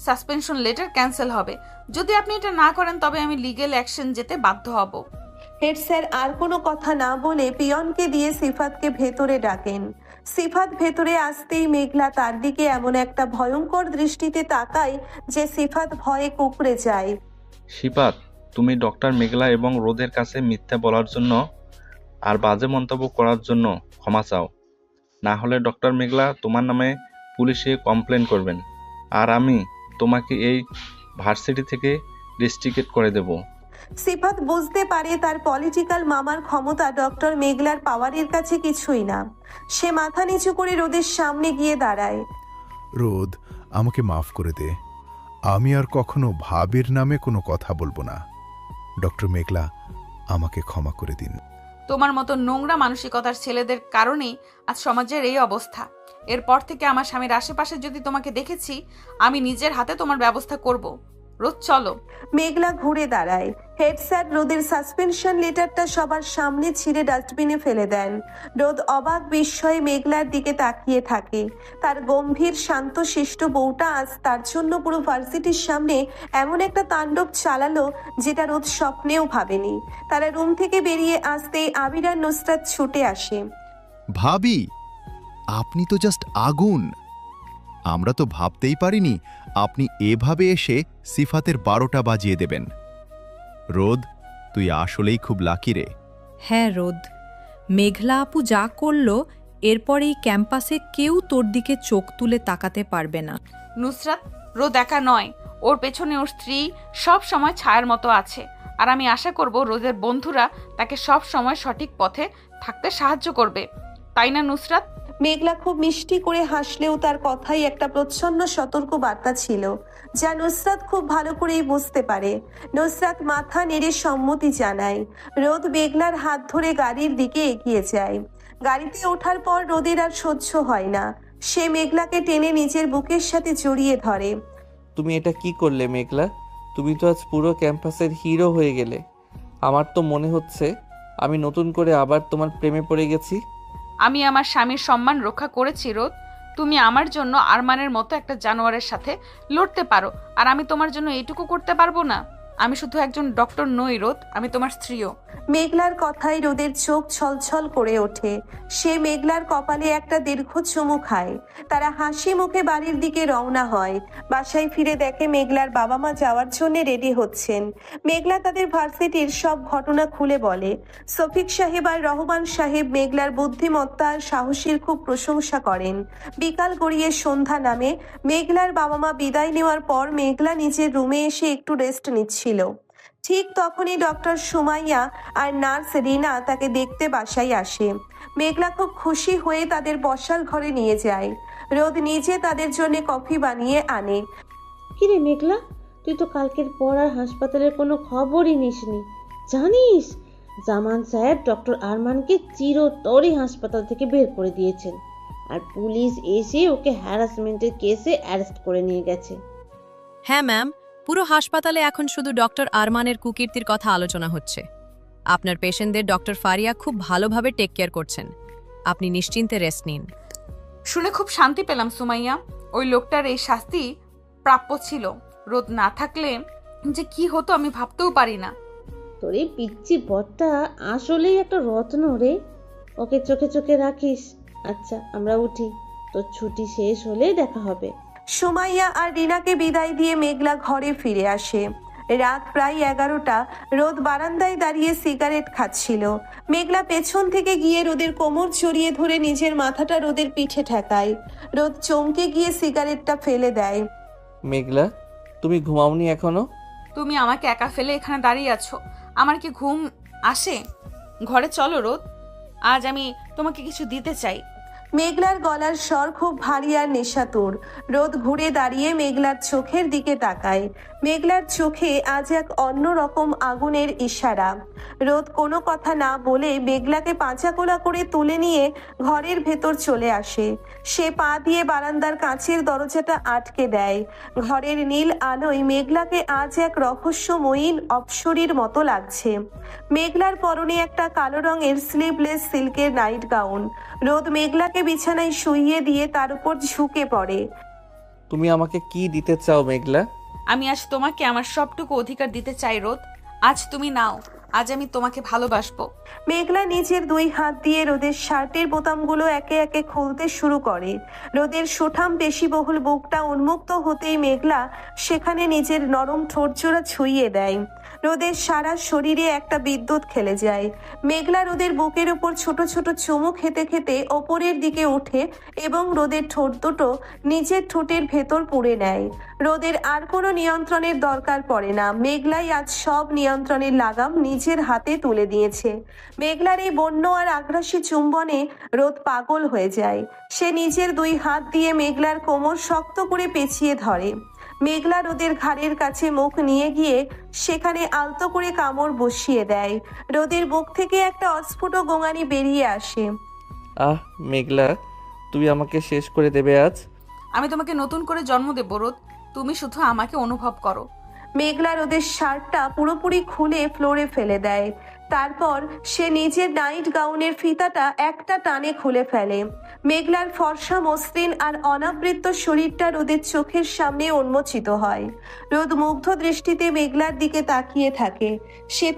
সাসপেনশন লেটার ক্যান্সেল হবে। যদি আপনি এটা না করেন, তবে আমি লিগ্যাল অ্যাকশন যেতে বাধ্য হব। হেড স্যার আর কোনো কথা না বলে পিয়নকে দিয়ে সিফাতকে ভেতরে ডাকেন। সিফাত ভেতরে আসতেই মেঘলা তার দিকে এমন একটা ভয়ঙ্কর দৃষ্টিতে তাকায় যে সিফাত ভয়ে কুঁকড়ে যায়। সিফাত, তুমি ডক্টর মেঘলা এবং রোদের কাছে মিথ্যা বলার জন্য আর বাজে মন্তব্য করার জন্য ক্ষমা চাও। না হলে ডক্টর মেঘলা তোমার নামে পুলিশে কমপ্লেন করবেন, আর আমি তোমাকে এই ভার্সিটি থেকে ডিস্ট্রিক্ট করে দেব। সিফাত বুঝতে পারে তার পলিটিক্যাল মামার ক্ষমতা ডক্টর মেঘলার পাওয়ারের কাছে কিছুই না। সে মাথা নিচু করে রোদের সামনে গিয়ে দাঁড়ায়। রোদ, আমাকে মাফ করে দে। আমি আর কখনো ভাবের নামে কোনো কথা বলবো না। ডক্টর মেঘলা, আমাকে ক্ষমা করে দিন। তোমার মতো নোংরা মানসিকতার ছেলেদের কারণেই আজ সমাজের এই অবস্থা। এরপর থেকে আমার স্বামীর আশেপাশে যদি তোমাকে দেখেছি, আমি নিজের হাতে তোমার ব্যবস্থা করব। রোদ, চলো। মেঘলা ঘুরে দাঁড়ায়। হেড স্যার রোদের সাসপেনশন লেটারটা সবার সামনে ছিঁড়ে ডাস্টবিনে ফেলে দেন। রোদ অবাক বিস্ময়ে মেঘলার দিকে তাকিয়ে থাকে। তার গম্ভীর শান্ত শিষ্ট বউটা আজ তার জন্য পুরো ভার্সিটির সামনে এমন একটা তাণ্ডব চালালো যেটা রোদ স্বপ্নেও ভাবেনি। তারা রুম থেকে বেরিয়ে আসতেই আবির আর নুসরাত ছুটে আসে। ভাবি, আপনি তো জাস্ট আগুন। আমরা তো ভাবতেই পারিনি আপনি এভাবে এসে সিফাতের 12টা বাজিয়ে দেবেন। রোদ, তুই আসলেই খুব লাকি রে। হ্যাঁ রোদ, মেঘলা আপু যা করলো, এরপর এই ক্যাম্পাসে কেউ তোর দিকে চোখ তুলে তাকাতে পারবে না। নুসরাত, রোদ একা নয়, ওর পেছনে ওর স্ত্রী সব সময় ছায়ার মতো আছে। আর আমি আশা করব রোদের বন্ধুরা তাকে সব সময় সঠিক পথে থাকতে সাহায্য করবে, তাই না নুসরাত? মেঘলা খুব মিষ্টি করে হাসলেও তার কথাই একটা প্রচ্ছন্ন সতর্ক বার্তা ছিল, যা নুসরাত খুব ভালো করেই বুঝতে পারে। নুসরাত মাথা নেড়ে সম্মতি জানায়। রোদ মেঘলার হাত ধরে গাড়ির দিকে এগিয়ে যায়। গাড়িতে ওঠার পর রোদের আর সহ্য হয় না। সে মেঘলাকে টেনে নিজের বুকের সাথে জড়িয়ে ধরে। তুমি এটা কি করলে মেঘলা? তুমি তো আজ পুরো ক্যাম্পাসের হিরো হয়ে গেলে। আমার তো মনে হচ্ছে আমি নতুন করে আবার তোমার প্রেমে পড়ে গেছি। আমি আমার স্বামীর সম্মান রক্ষা করেছি রোদ। তুমি আমার জন্য আরমানের মতো একটা জানোয়ারের সাথে লড়তে পারো, আর আমি তোমার জন্য এইটুকু করতে পারবো না? আমি শুধু একজন ডক্টর নই রোদ, আমি তোমার স্ত্রীও। মেঘলার কথায় রোদের চোখ ছলছল করে ওঠে। সে মেঘলার কপালে একটা দীর্ঘ চুমু খায়। তারা হাসি মুখে বাড়ির দিকে রওনা হয়। বাসায় ফিরে দেখে মেঘলার বাবা মা যাওয়ার জন্য রেডি হচ্ছেন। মেঘলা তাদের ভার্সিটির সব ঘটনা খুলে বলে। শফিক সাহেব আর রহমান সাহেব মেঘলার বুদ্ধিমত্তা আর সাহসীর খুব প্রশংসা করেন। বিকাল গড়িয়ে সন্ধ্যা নামে। মেঘলার বাবা মা বিদায় নেওয়ার পর মেঘলা নিজের রুমে এসে একটু রেস্ট নিচ্ছিল। ঠিক তখনই ডক্টর সুমাইয়া আর নার্স রিনা তাকে দেখতে বাসায় আসে। মেঘলা খুব খুশি হয়ে তাদের বসার ঘরে নিয়ে যায়। রোদ নিজে তাদের জন্য কফি বানিয়ে আনে। কিরে মেঘলা, তুই তো কালকের পর আর হাসপাতালের কোনো খবরই নিসনি। জানিস, জামান সাহেব ডক্টর আরমানকে চিরতরে হাসপাতাল থেকে বের করে দিয়েছেন, আর পুলিশ এসে ওকে হ্যারাসমেন্টের কেসে অ্যারেস্ট করে নিয়ে গেছে। হ্যাঁ ম্যাম, পুরো হাসপাতালে এখন শুধু ডক্টর আরমানের কুকীর্তির কথা আলোচনা হচ্ছে। আপনার পেশেন্টদের ডক্টর ফারিয়া খুব ভালোভাবে টেক কেয়ার করছেন। আপনি নিশ্চিন্তে রেস্ট নিন। শুনে খুব শান্তি পেলাম সুমাইয়া। ওই লোকটার এই শাস্তি প্রাপ্য ছিল। রোদ না থাকলে যে কি হতো আমি ভাবতেও পারি না। তোর এই পিচ্চি বরটা আসলেই একটা রত্ন রে। ওকে চোখে চোখে রাখিস। আচ্ছা আমরা উঠি, তোর ছুটি শেষ হলে দেখা হবে। সুমাইয়া আর রিনাকে বিদায় দিয়ে মেঘলা ঘরে ফিরে আসে। রাত প্রায় 11টা। রোদ বারান্দায় দাঁড়িয়ে সিগারেট খাচ্ছিল। মেঘলা পেছন থেকে গিয়ে রোদের কোমর জড়িয়ে ধরে নিজের মাথাটা রোদের পিঠে ঠেকায়। রোদ চমকে গিয়ে সিগারেটটা ফেলে দেয়। মেঘলা, তুমি ঘুমাওনি এখনো? তুমি আমাকে একা ফেলে এখানে দাঁড়িয়ে আছো, আমার কি ঘুম আসে? ঘরে চলো রোদ, আজ আমি তোমাকে কিছু দিতে চাই। মেঘলার গলার স্বর খুব ভারী আর নেশাতুর। রোদ ঘুরে দাঁড়িয়ে মেঘলার চোখের দিকে তাকায়। মেঘলার চোখে আজ এক অন্যরকম আগুনের ইশারা। রোদ কোনো কথা না বলে মেঘলাকে পাঁচাকোলা করে তুলে নিয়ে ঘরের ভেতর চলে আসে। সে পা দিয়ে বারান্দার কাঁচের দরজাটা আটকে দেয়। ঘরের নীল আলোয় মেঘলাকে আজ এক রহস্যময়ী অপ্সরীর মতো লাগছে। মেঘলার পরনে একটা কালো রঙের স্লিভলেস সিল্কের নাইট গাউন। রোদ মেঘলাকে বিছানায় শুইয়ে দিয়ে তার উপর ঝুঁকে পড়ে। তুমি আমাকে কি দিতে চাও মেঘলা? আমি আজ তোমাকে আমার সবটুকু অধিকার দিতে চাই রোদ। আজ তুমি নাও, আজ আমি তোমাকে ভালোবাসবো। মেঘলা নিজের 2 হাত দিয়ে রোদের শার্টের বোতামগুলো একে একে খুলতে শুরু করে। রোদের সুঠাম পেশিবহুল বুকটা উন্মুক্ত হতেই মেঘলা সেখানে নিজের নরম ঠোঁটজোড়া ছুঁয়ে দেয়। রোদের সারা শরীরে একটা বিদ্যুৎ খেলে যায়। মেঘলা রোদের বুকের উপর ছোট ছোট চুমু খেতে খেতে ওপরের দিকে ওঠে এবং রোদের ঠোঁট দুটো নিজের ঠোঁটের ভেতর পুড়ে নেয়। রোদের আর কোনো নিয়ন্ত্রণের দরকার পড়ে না। মেঘলাই আজ সব নিয়ন্ত্রণের লাগাম নিজের হাতে তুলে দিয়েছে। মেঘলার এই বন্য আর আগ্রাসী চুম্বনে রোদ পাগল হয়ে যায়। সে নিজের 2 হাত দিয়ে মেঘলার কোমর শক্ত করে পেঁচিয়ে ধরে। মেঘলা রোদের ঘাড়ের কাছে মুখ নিয়ে গিয়ে সেখানে আলতো করে কামড় বসিয়ে দেয়। রোদের বুক থেকে একটা অস্ফুট গোঙানি বেরিয়ে আসে। আহ মেঘলা, তুমি আমাকে শেষ করে দেবে আজ। আমি তোমাকে নতুন করে জন্ম দেব রোদ, তুমি শুধু আমাকে অনুভব করো। মেঘলা রোদের শার্টটা পুরোপুরি খুলে ফ্লোরে ফেলে দেয়। তারপর সে নিজের নাইট গাউনের ফিতাটা একটা টানে খুলে ফেলে। মেঘলার ফর্সা মসৃণ আর অনাবৃত শরীরটা রোদের চোখের সামনে উন্মোচিত হয়। রোদ মুগ্ধ দৃষ্টিতে মেঘলার দিকে তাকিয়ে থাকে। সে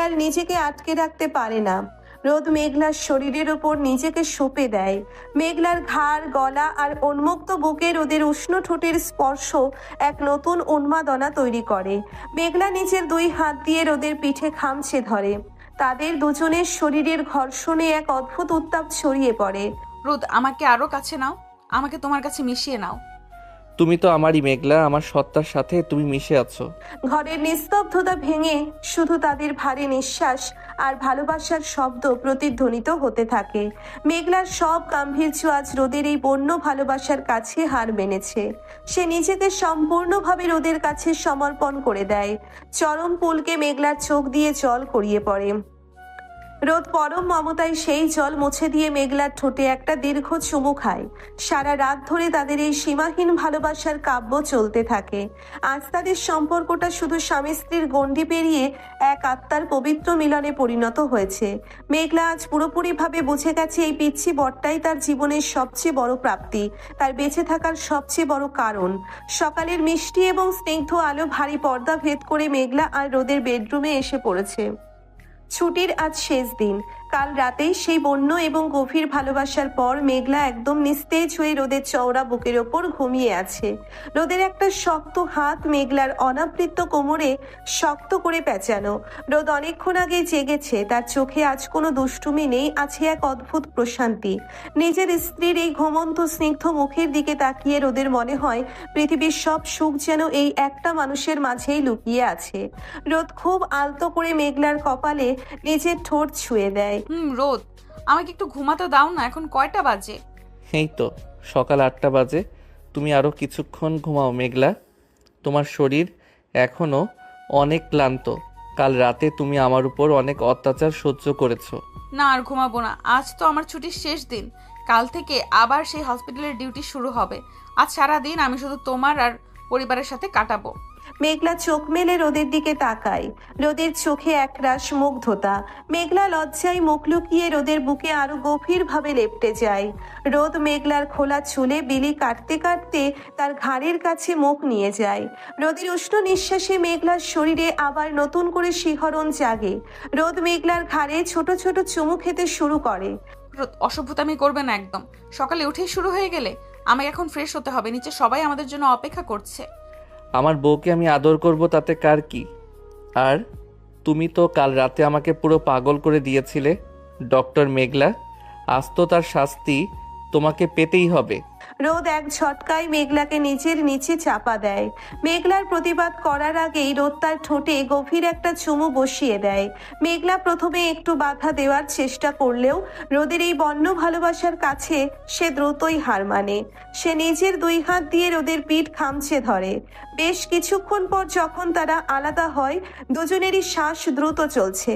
আর নিজেকে আটকে রাখতে পারে না। রোদ মেঘলার শরীরের ওপর নিজেকে সঁপে দেয়। মেঘলার ঘাড়, গলা আর উন্মুক্ত বুকে রোদের উষ্ণ ঠোঁটের স্পর্শ এক নতুন উন্মাদনা তৈরি করে। মেঘলা নিজের 2 হাত দিয়ে রোদের পিঠে খামচে ধরে। তাদের দুজনের শরীরের ঘর্ষণে এক অদ্ভুত উত্তাপ ছড়িয়ে পড়ে। রোদ, আমাকে আরো কাছে নাও, আমাকে তোমার কাছে মিশিয়ে নাও। তুমি তো আমারই মেঘলা, আমার সত্তার সাথে তুমি মিশে আছো। ঘরের নিস্তব্ধতা ভেঙে শুধু তাদের ভারী নিঃশ্বাস আর ভালোবাসার শব্দ প্রতিধ্বনিত হতে থাকে। মেঘলার সব গাম্ভীর্য আজ রোদের এই বন্য ভালোবাসার কাছে হার মেনেছে। সে নিজেকে সম্পূর্ণভাবে রোদের কাছে সমর্পণ করে দেয়। চরম পুলকে মেঘলার চোখ দিয়ে জল গড়িয়ে পড়ে। রোদ পরম মমতায় সেই জল মুছে দিয়ে মেঘলার ঠোঁটে একটা দীর্ঘ চুমু খায়। সারা রাত ধরে তাদের এই সীমাহীন ভালোবাসার কাব্য চলতে থাকে। আজ তাদের সম্পর্কটা শুধু স্বামী স্ত্রীর গণ্ডি পেরিয়ে এক আত্মার পবিত্র মিলনে পরিণত হয়েছে। মেঘলা আজ পুরোপুরিভাবে বুঝে গেছে এই পিচ্ছি বরটাই তার জীবনের সবচেয়ে বড় প্রাপ্তি, তার বেঁচে থাকার সবচেয়ে বড় কারণ। সকালের মিষ্টি এবং স্নিগ্ধ আলো ভারী পর্দা ভেদ করে মেঘলা আর রোদের বেডরুমে এসে পড়েছে। ছুটির আজ শেষ দিন। কাল রাতেই সেই বন্য এবং গভীর ভালোবাসার পর মেঘলা একদম নিস্তেজ হয়ে রোদের চওড়া বুকের ওপর ঘুমিয়ে আছে। রোদের একটা শক্ত হাত মেঘলার অনাবৃত কোমরে শক্ত করে পেঁচানো। রোদ অনেকক্ষণ আগে জেগেছে। তার চোখে আজ কোনো দুষ্টুমি নেই, আছে এক অদ্ভুত প্রশান্তি। নিজের স্ত্রীর এই ঘুমন্ত স্নিগ্ধ মুখের দিকে তাকিয়ে রোদের মনে হয় পৃথিবীর সব সুখ যেন এই একটা মানুষের মাঝেই লুকিয়ে আছে। রোদ খুব আলতো করে মেঘলার কপালে নিজের ঠোঁট ছুঁয়ে দেয়। রোদ, আমাকে একটু ঘুমাতে দাও না। এখন কয়টা বাজে? এই তো সকাল 8টা বাজে। তুমি আরো কিছুক্ষণ ঘুমাও মেঘলা, তোমার শরীর এখনো অনেক ক্লান্ত। কাল রাতে তুমি আমার উপর অনেক অত্যাচার সহ্য করেছো। না, আর ঘুমাবো না। আজ তো আমার ছুটির শেষ দিন। কাল থেকে আবার সেই হসপিটালের ডিউটি শুরু হবে। আজ সারা দিন আমি শুধু তোমার আর পরিবারের সাথে কাটাবো। মেঘলা চোখ মেলে রোদের দিকে তাকায়। রোদের চোখে একরাশ মুগ্ধতা। মেঘলা লজ্জায় মুখ লুকিয়ে রোদের বুকে আরো গভীরভাবে লেপ্টে যায়। রোদ মেঘলার খোলা চুলে বিলি কাটতে কাটতে তার ঘাড়ের কাছে মুখ নিয়ে যায়। রোদের উষ্ণ নিঃশ্বাসে মেঘলার শরীরে আবার নতুন করে শিহরণ জাগে। রোদ মেঘলার ঘাড়ে ছোট ছোট চুমু খেতে শুরু করে। অসভ্যতামি করবে না একদম। সকালে উঠেই শুরু হয়ে গেলে? আমাকে এখন ফ্রেশ হতে হবে, নিচে সবাই আমাদের জন্য অপেক্ষা করছে। আমার বউকে আমি আদর করব তাতে কার কি? আর তুমি তো কাল রাতে আমাকে পুরো পাগল করে দিয়েছিলে ডক্টর মেঘলা। আজ তো তার শাস্তি তোমাকে পেতেই হবে। রোদ এক ঝটকায় মেঘলাকে নিজের নিচে চাপা দেয়। মেঘলার প্রতিবাদ করার আগেই রোদ তার ঠোঁটে গভীর একটা চুমু বসিয়ে দেয়। মেঘলা প্রথমে একটু বাধা দেওয়ার চেষ্টা করলেও রোদের এই বন্য ভালোবাসার কাছে সে দ্রুতই হার মানে। সে নিজের 2 হাত দিয়ে রোদের পিঠ খামচে ধরে। বেশ কিছুক্ষণ পর যখন তারা আলাদা হয়, দুজনেরই শ্বাস দ্রুত চলছে।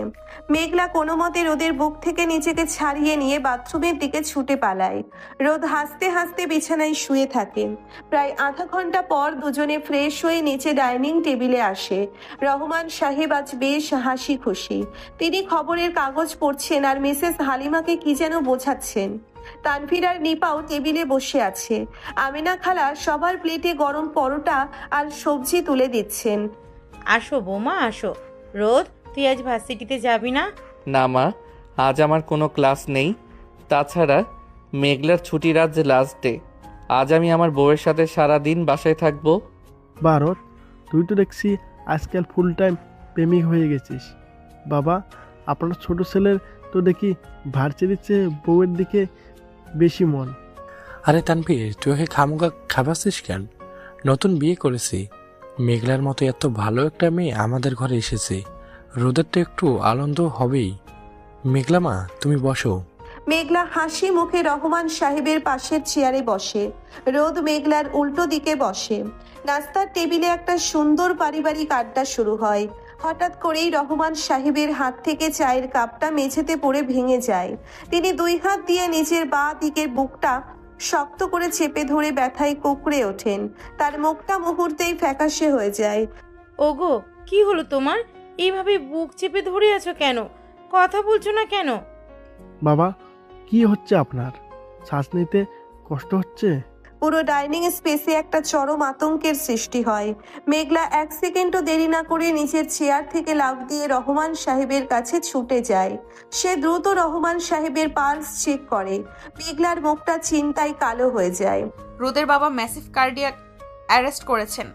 মেঘলা কোনো মতে রোদের বুক থেকে নিজেকে ছাড়িয়ে নিয়ে বাথরুমের দিকে ছুটে পালায়। রোদ হাসতে হাসতে বিছানায় শুয়ে থাকেন। প্রায় আধা ঘন্টা পর দুজনে ফ্রেশ হয়ে নিচে ডাইনিং টেবিলে আসে। রহমান সাহেব আজ বেশ হাসি খুশি। তিনি খবরের কাগজ পড়ছেন আর মিসেস হালিমাকে কি যেন বোঝাচ্ছেন। তানভীর আর নিপাও টেবিলে বসে আছে। আমিনা খালা সবার প্লেটে গরম পরোটা আর সবজি তুলে দিচ্ছেন। আসো বৌমা আসো। রোদ, তুই আজ ভার্সিটিতে যাবি না? না মা, আজ আমার কোনো ক্লাস নেই। তাছাড়া মেঘলার ছুটির আজ লাস্ট ডে। আজ আমি আমার বউয়ের সাথে সারা দিন বাসায় থাকবো। ভারত, তুই তো দেখছি আজকাল ফুল টাইম প্রেমিক হয়ে গেছিস। বাবা, আপনার ছোট ছেলের তো দেখি ভার্সিটির চেয়ে বউয়ের দিকে বেশি মন। আরে তানভীর, তুই ওকে খামোখা খাবাসিস কেন? নতুন বিয়ে করেছি। মেঘলার মতো এত ভালো একটা মেয়ে আমাদের ঘরে এসেছে, রোদের তো একটু আনন্দ হবেই। মেঘলা মা, তুমি বসো। মেঘলা হাসি মুখে রহমান সাহেবের পাশের চেয়ারে বসে। রোদ মেঘলার উল্টো দিকে বসে। নাস্তার টেবিলে একটা সুন্দর পারিবারিক আড্ডা শুরু হয়। হঠাৎ করেই রহমান সাহেবের হাত থেকে চায়ের কাপটা মেঝেতে পড়ে ভেঙে যায়। তিনি 2 হাত দিয়ে নিজের বাঁ দিকের বুকটা শক্ত করে চেপে ধরে ব্যথায় কুঁকড়ে ওঠেন। তার মুখটা মুহূর্তেই ফ্যাকাশে হয়ে যায়। ওগো, কি হলো তোমার? এইভাবে বুক চেপে ধরে আছো কেন? কথা বলছো না কেন? বাবা, কি হচ্ছে আপনার? শ্বাস নিতে কষ্ট হচ্ছে? পুরো ডাইনিং স্পেসে একটা চরম আতঙ্কের সৃষ্টি হয়। মেঘলা 1 সেকেন্ডও দেরি না করে নিজের চেয়ার থেকে লাফ দিয়ে রহমান সাহেবের কাছে ছুটে যায়। সে দ্রুত রহমান সাহেবের পালস চেক করে। মেঘলার মুখটা চিন্তায় কালো হয়ে যায়। রোদের বাবা ম্যাসিভ কার্ডিয়াক অ্যারেস্ট করেছেন।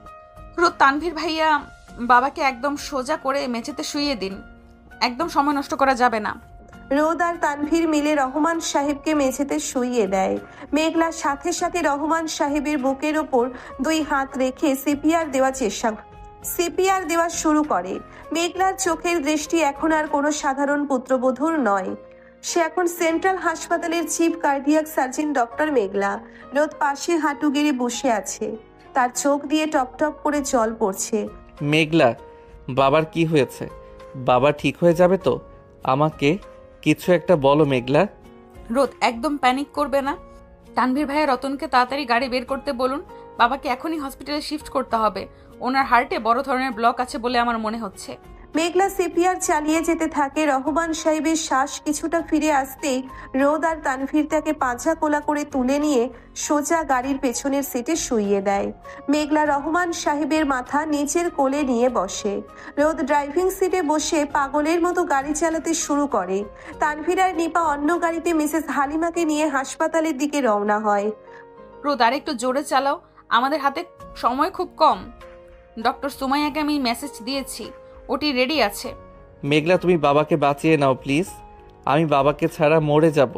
রোদ, তানভীর ভাইয়া বাবাকে একদম সোজা করে মেঝেতে শুইয়ে দিন। একদম সময় নষ্ট করা যাবে না। রোদ আর তানভীর মিলে রহমান সাহেবকে মেঝেতে শুইয়ে দেয়। মেঘলা সাথে সাথে রহমান সাহেবের বুকের ওপর 2 হাত রেখে সিপিআর দেওয়া শুরু করে। মেঘলার চোখের দৃষ্টি এখন আর কোনো সাধারণ পুত্রবধূর নয়। সে এখন সেন্ট্রাল হাসপাতালের চিফ কার্ডিয়াক সার্জন ডক্টর মেঘলা। রোদ পাশে হাঁটু গেড়ে বসে আছে। তার চোখ দিয়ে টপ টপ করে জল পড়ছে। মেঘলা, বাবার কি হয়েছে? বাবা ঠিক হয়ে যাবে তো? আমাকে কিছু একটা বলো মেঘলা। রোদ, একদম প্যানিক করবে না। তানভীর ভাইয়া রতনকে তাড়াতাড়ি গাড়ি বের করতে বলুন। বাবাকে এখনই হসপিটালে শিফট করতে হবে। ওনার হার্টে বড় ধরনের ব্লক আছে বলে আমার মনে হচ্ছে। মেঘলা সিপিআর চালিয়ে যেতে থাকে। রহমান সাহেবের শ্বাস কিছুটা ফিরে আসতেই রোদ আর তানভীর তাকে পাঁজা কোলা করে তুলে নিয়ে সোজা গাড়ির পেছনের সিটে শুইয়ে দেয়। মেঘলা রহমান সাহেবের মাথা নিচের কোলে নিয়ে বসে। রোদ ড্রাইভিং সিটে বসে পাগলের মতো গাড়ি চালাতে শুরু করে। তানভীর আর নিপা অন্য গাড়িতে মিসেস হালিমাকে নিয়ে হাসপাতালের দিকে রওনা হয়। রোদ, আর একটু জোরে চালাও, আমাদের হাতে সময় খুব কম। ডক্টর সুমাইয়াকে আমি মেসেজ দিয়েছি, ওটি রেডি আছে। মেঘলা, তুমি বাবাকে বাঁচিয়ে নাও প্লিজ। আমি বাবাকে ছাড়া মরে যাব।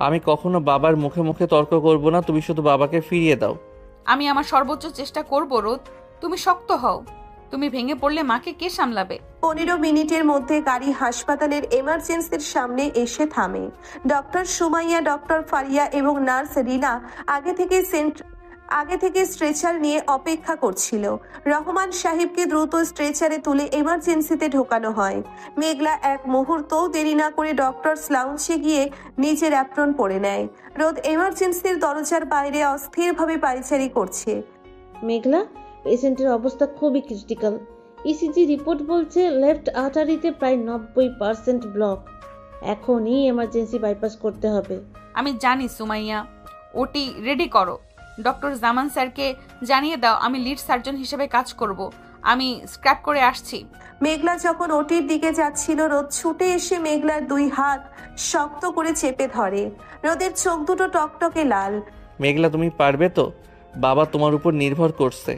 আমি কখনো বাবার মুখে মুখে তর্ক করব না। তুমি শুধু বাবাকে ফিরিয়ে দাও। আমি আমার সর্বোচ্চ চেষ্টা করব। রোদ, তুমি শক্ত হও। তুমি ভেঙে পড়লে মাকে কে সামলাবে? 15 মিনিটের মধ্যে গাড়ি হাসপাতালের এমার্জেন্সির সামনে এসে থামে। ডক্টর সুমাইয়া, ডক্টর ফারিয়া এবং নার্স রিনা আগে থেকে স্ট্রেচার নিয়ে অপেক্ষা করছিল। রহমান সাহেবকে দ্রুত স্ট্রেচারে তুলে এমার্জেন্সিতে ঢোকানো হয়। মেঘলা এক মুহূর্তও দেরি না করে ডক্টরস লাউঞ্জে গিয়ে নিজের অ্যাপ্রন পরে নেয়। রোদ এমার্জেন্সির দরজার বাইরে অস্থিরভাবে পায়চারি করছে। মেঘলা, পেশেন্টের অবস্থা খুবই ক্রিটিক্যাল। ইসিজি রিপোর্ট বলছে লেফট আর্টারিতে প্রায় 90% ব্লক। এখনই এমার্জেন্সি বাইপাস করতে হবে। আমি জানি সুমাইয়া, ওটি রেডি করো। ডক্টর জামান স্যারকে জানিয়ে দাও আমি লিড সার্জন হিসেবে কাজ করব। আমি স্ক্র্যাপ করে আসছি। মেঘলা যখন ওটির দিকে যাচ্ছিল, রোদ ছুটে এসে মেঘলার 2 হাত শক্ত করে চেপে ধরে। রোদের চোখ দুটো টকটকে লাল। মেঘলা, তুমি পারবে তো? বাবা তোমার উপর নির্ভর করছে।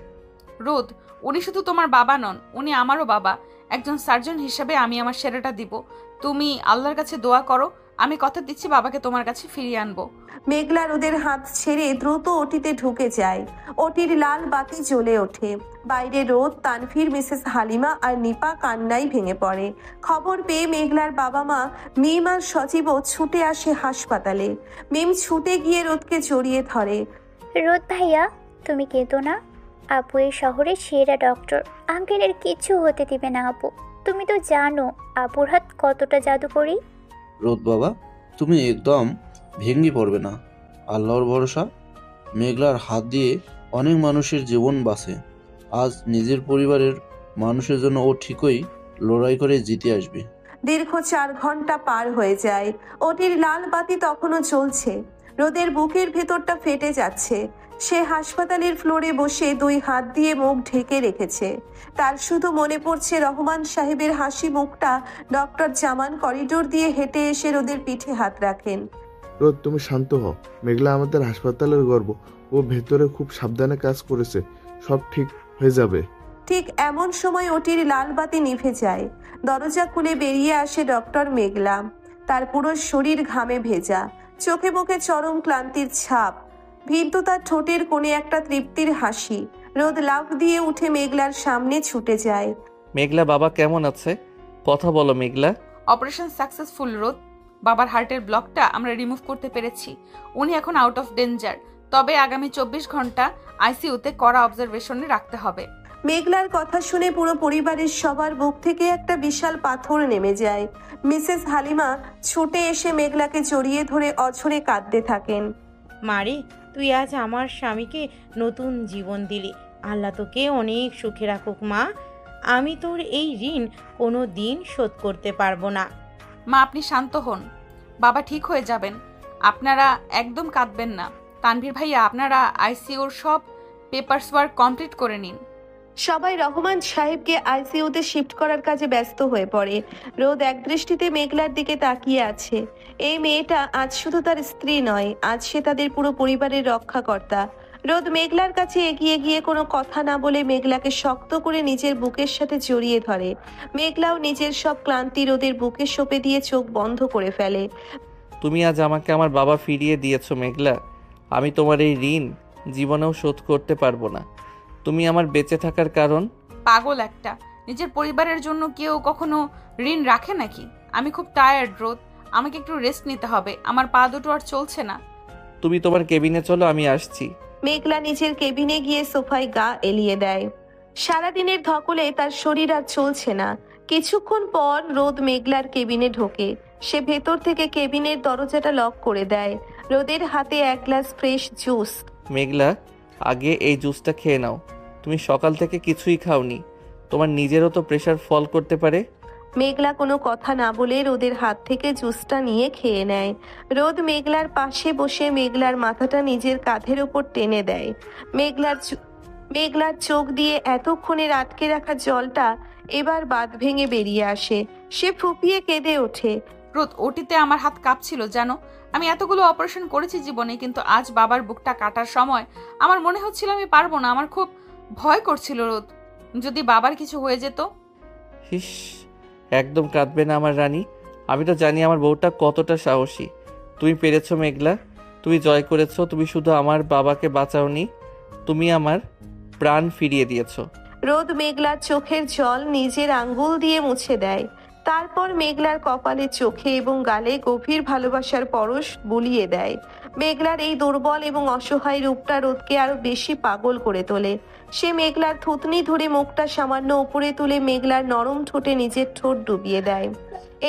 রোদ, উনি শুধু তোমার বাবা নন, উনি আমারও বাবা। একজন সার্জন হিসেবে আমি আমার সেরাটা দিব। তুমি আল্লাহর কাছে দোয়া করো, আমি কথা দিচ্ছি বাবাকে তোমার কাছে ফিরিয়ে আনবো। মেঘলা রোদের হাত ছেড়ে দ্রুত ওটিতে ঢুকে যায়। ওটির লাল বাতি জ্বলে ওঠে। বাইরে রোদ, তানভীর, মিসেস হালিমা আর নিপা কান্নায় ভেঙে পড়ে। খবর পেয়ে মেঘলার বাবা মা মিম আর সজীবও ছুটে আসে হাসপাতালে। মিম ছুটে গিয়ে রোদকে জড়িয়ে ধরে। রোদ ভাইয়া, তুমি কেঁদো না। আপু এই শহরের সেরা ডক্টর, আঙ্কেলের কিছু হতে দিবে না আপু। তুমি তো জানো আপুর হাত কতটা জাদুকরি। রোদ বাবা, তুমি একদম ভেঙে পড়বে না। আল্লাহর ভরসা। মেঘলার হাত দিয়ে অনেক মানুষের জীবন বাঁচে। আজ নিজের পরিবারের মানুষের জন্য ও ঠিকই লড়াই করে জিতে আসবে। দীর্ঘ 4 ঘন্টা পার হয়ে যায়। ওটির লাল বাতি তখনও জ্বলছে। রোদের বুকের ভেতরটা ফেটে যাচ্ছে। সে হাসপাতালের ফ্লোরে বসে 2 হাত দিয়ে মুখ ঢেকে রেখেছে। তার শুধু মনে পড়ছে রহমান সাহেবের হাসি মুখটা। ডক্টর জামান করিডোর দিয়ে হেঁটে এসে রোদের পিঠে হাত রাখেন। রোদ, তুমি শান্ত হও। মেঘলা আমাদের হাসপাতালের গর্ব। ও ভেতরে খুব সাবধানে কাজ করেছে। সব ঠিক হয়ে যাবে। ঠিক এমন সময় ওটির লাল বাতি নিভে যায়। দরজা খুলে বেরিয়ে আসে ডক্টর মেঘলা। তার পুরো শরীর ঘামে ভেজা, চোখে মুখে চরম ক্লান্তির ছাপ, কিন্তু তার ঠোঁটের কোণে একটা তৃপ্তির হাসি। রোদ লাফ দিয়ে উঠে মেঘলার সামনে ছুটে যায়। মেঘলা, বাবা কেমন আছে? কথা বলো মেঘলা। অপারেশন সাকসেসফুল রোদ। বাবার হার্টের ব্লকটা আমরা রিমুভ করতে পেরেছি। উনি এখন আউট অফ ডেঞ্জার। তবে আগামী 24 ঘন্টা আইসিইউতে কড়া অবজারভেশনে রাখতে হবে। মেঘলার কথা শুনে পুরো পরিবারের সবার বুক থেকে একটা বিশাল পাথর নেমে যায়। মিসেস হালিমা ছুটে এসে মেঘলাকে জড়িয়ে ধরে অঝরে কাঁদতে থাকেন। মারে, তুই আজ আমার স্বামীকে নতুন জীবন দিলি। আল্লাহ তোকে অনেক সুখে রাখুক মা। আমি তোর এই ঋণ কোনো দিন শোধ করতে পারবো না। মা, আপনি শান্ত হন। বাবা ঠিক হয়ে যাবেন। আপনারা একদম কাঁদবেন না। তানভীর ভাইয়া, আপনারা আইসিইউর সব পেপারস ওয়ার্ক কমপ্লিট করে নিন। সবাই রহমান সাহেবকে আইসিইউতে শিফট করার কাজে ব্যস্ত হয়ে পড়ে। রোদ একদৃষ্টিতে মেঘলার দিকে তাকিয়ে আছে। এই মেয়েটা আজ শুধু তার স্ত্রী নয়, আজ সে তাদের পুরো পরিবারের রক্ষাকর্তা। রোদ মেঘলার কাছে এগিয়ে গিয়ে কোনো কথা না বলে মেঘলাকে শক্ত করে নিজের বুকের সাথে জড়িয়ে ধরে। মেঘলাও নিজের সব ক্লান্তি রোদের বুকে সঁপে দিয়ে চোখ বন্ধ করে ফেলে। তুমি আজ আমাকে আমার বাবা ফিরিয়ে দিয়েছো মেঘলা। আমি তোমার এই ঋণ জীবনেও শোধ করতে পারবো না। তুমি আমার বেঁচে থাকার কারণ। পাগল একটা, নিজের পরিবারের জন্য কেউ কখনো ঋণ রাখে নাকি? আমি খুব টায়ার্ড রোদ, আমাকে একটু রেস্ট নিতে হবে। আমার পা দুটো আর চলছে না। তুমি তোমার কেবিনে চলো, আমি আসছি। মেঘলা নিজের কেবিনে গিয়ে সোফায় গা এলিয়ে দেয়। সারাদিনের ধকলে তার শরীর আর চলছে না। কিছুক্ষণ পর রোদ মেঘলার কেবিনে ঢোকে। সে ভেতর থেকে কেবিনের দরজাটা লক করে দেয়। রোদের হাতে 1 গ্লাস ফ্রেশ জুস। মেঘলা, আগে এই জুসটা খেয়ে নাও। তুমি সকাল থেকে কিছুই খাওনি। তোমার নিজেরও তো প্রেশার ফল করতে পারে। মেঘলা কোনো কথা না বলে রোদের হাত থেকে জুসটা নিয়ে খেয়ে নেয়। রোদ মেঘলার পাশে বসে মেঘলার মাথাটা নিজের কাঁধের ওপর টেনে দেয়। মেঘলার চোখ দিয়ে এতক্ষণের আটকে রাখা জলটা এবার বাঁধ ভেঙে বেরিয়ে আসে। সে ফুপিয়ে কেঁদে ওঠে। রোদ, ওটিতে আমার হাত কাঁপছিল জানো। আমি এতগুলো অপারেশন করেছি জীবনে, কিন্তু আজ বাবার বুকটা কাটার সময় আমার মনে হচ্ছিল আমি পারবো না। আমার খুব ভয় করছিল রোদ, যদি বাবার কিছু হয়ে যেত। হিস, একদম কাঁদবে না আমার রানী। আমি তো জানি আমার বউটা কতটা সাহসী। তুমি পেরেছো মেঘলা, তুমি জয় করেছো। তুমি শুধু আমার বাবাকে বাঁচাওনি, তুমি আমার প্রাণ ফিরিয়ে দিয়েছো। রোদ মেঘলার চোখের জল নিজের আঙ্গুল দিয়ে মুছে দেয়। তারপর মেঘলার কপালে, চোখে এবং গালে গভীর ভালোবাসার পরশ বুলিয়ে দেয়। মেঘলার এই দুর্বল এবং অসহায় রূপটা রোদকে আরো বেশি পাগল করে তোলে। সে মেঘলার থুতনি ধরে মুখটা সামান্য উপরে তুলে মেঘলার নরম ঠোঁটে নিজের ঠোঁট ডুবিয়ে দেয়।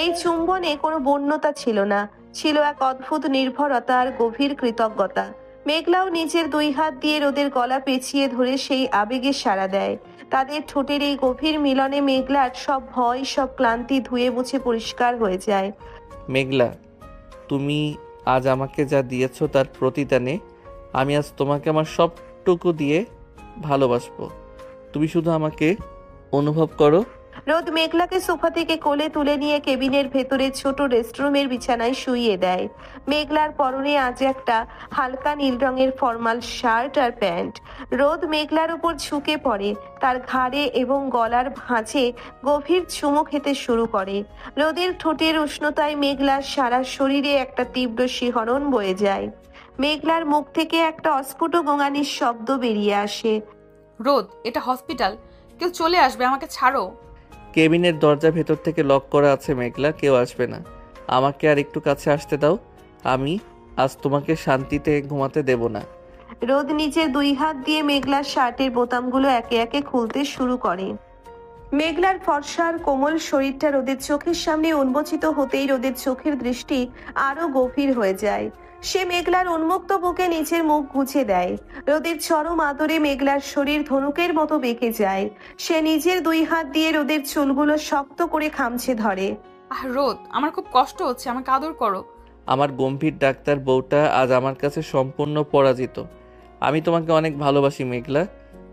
এই চুম্বনে কোনো বন্যতা ছিল না, ছিল এক অদ্ভুত নির্ভরতা আর গভীর কৃতজ্ঞতা। মেঘলাও নিজের 2 হাত দিয়ে রোদের গলা পেঁচিয়ে ধরে সেই আবেগে সাড়া দেয়। তাদের ঠোঁটের এই গভীর মিলনে মেঘলার সব ভয়, সব ক্লান্তি ধুয়ে মুছে পরিষ্কার হয়ে যায়। মেঘলা, তুমি আজ আমাকে যা দিয়েছো তার প্রতিদানে আমি আজ তোমাকে আমার সবটুকু দিয়ে ভালোবাসবো। তুমি শুধু আমাকে অনুভব করো। রোদ মেঘলাকে সোফা থেকে কোলে তুলে নিয়ে কেবিনের ভেতরে ছোট রেস্টরুমের বিছানায় শুইয়ে দেয়। মেঘলার পরনে আজ একটা হালকা নীল রঙের ফর্মাল শার্ট আর প্যান্ট। রোদ মেঘলার উপর ঝুঁকে পড়ে, তার ঘাড়ে এবং গলার ভাঁজে গভীর চুমু খেতে শুরু করে। রোদের ঠোঁটের উষ্ণতায় মেঘলার সারা শরীরে একটা তীব্র শিহরণ বয়ে যায়। মেঘলার মুখ থেকে একটা অস্ফুট গোঙানির শব্দ বেরিয়ে আসে। রোদ, এটা হসপিটাল, কেউ চলে আসবে, আমাকে ছাড়ো। কেবিনের দরজা ভেতর থেকে লক করা আছে মেঘলা, কেউ আসবে না। আমাকে আর একটু কাছে আসতে দাও, আমি আজ তোমাকে শান্তিতে ঘুমাতে দেব না। রোদ নিজের 2 হাত দিয়ে মেঘলার শার্টের বোতামগুলো একে একে খুলতে শুরু করে। মেঘলার ফর্সার কোমল শরীরটা রোদের চোখের সামনে উন্মোচিত হতেই রোদের চোখের দৃষ্টি আরো গভীর হয়ে যায়। সে মেঘলার উন্মুক্ত বুকে নিচের মুখ গুছে দেয়। রোদের চরম আদরে মেঘলার শরীর ধনুকের মতো বেঁকে যায়। সে নিজের 2 হাত দিয়ে রোদের চুলগুলো শক্ত করে খামছে ধরে। রোদ, আমার খুব কষ্ট হচ্ছে, আমাকে আদর করো। আমার গম্ভীর ডাক্তার বউটা আজ আমার কাছে সম্পূর্ণ পরাজিত। আমি তোমাকে অনেক ভালোবাসি মেঘলা,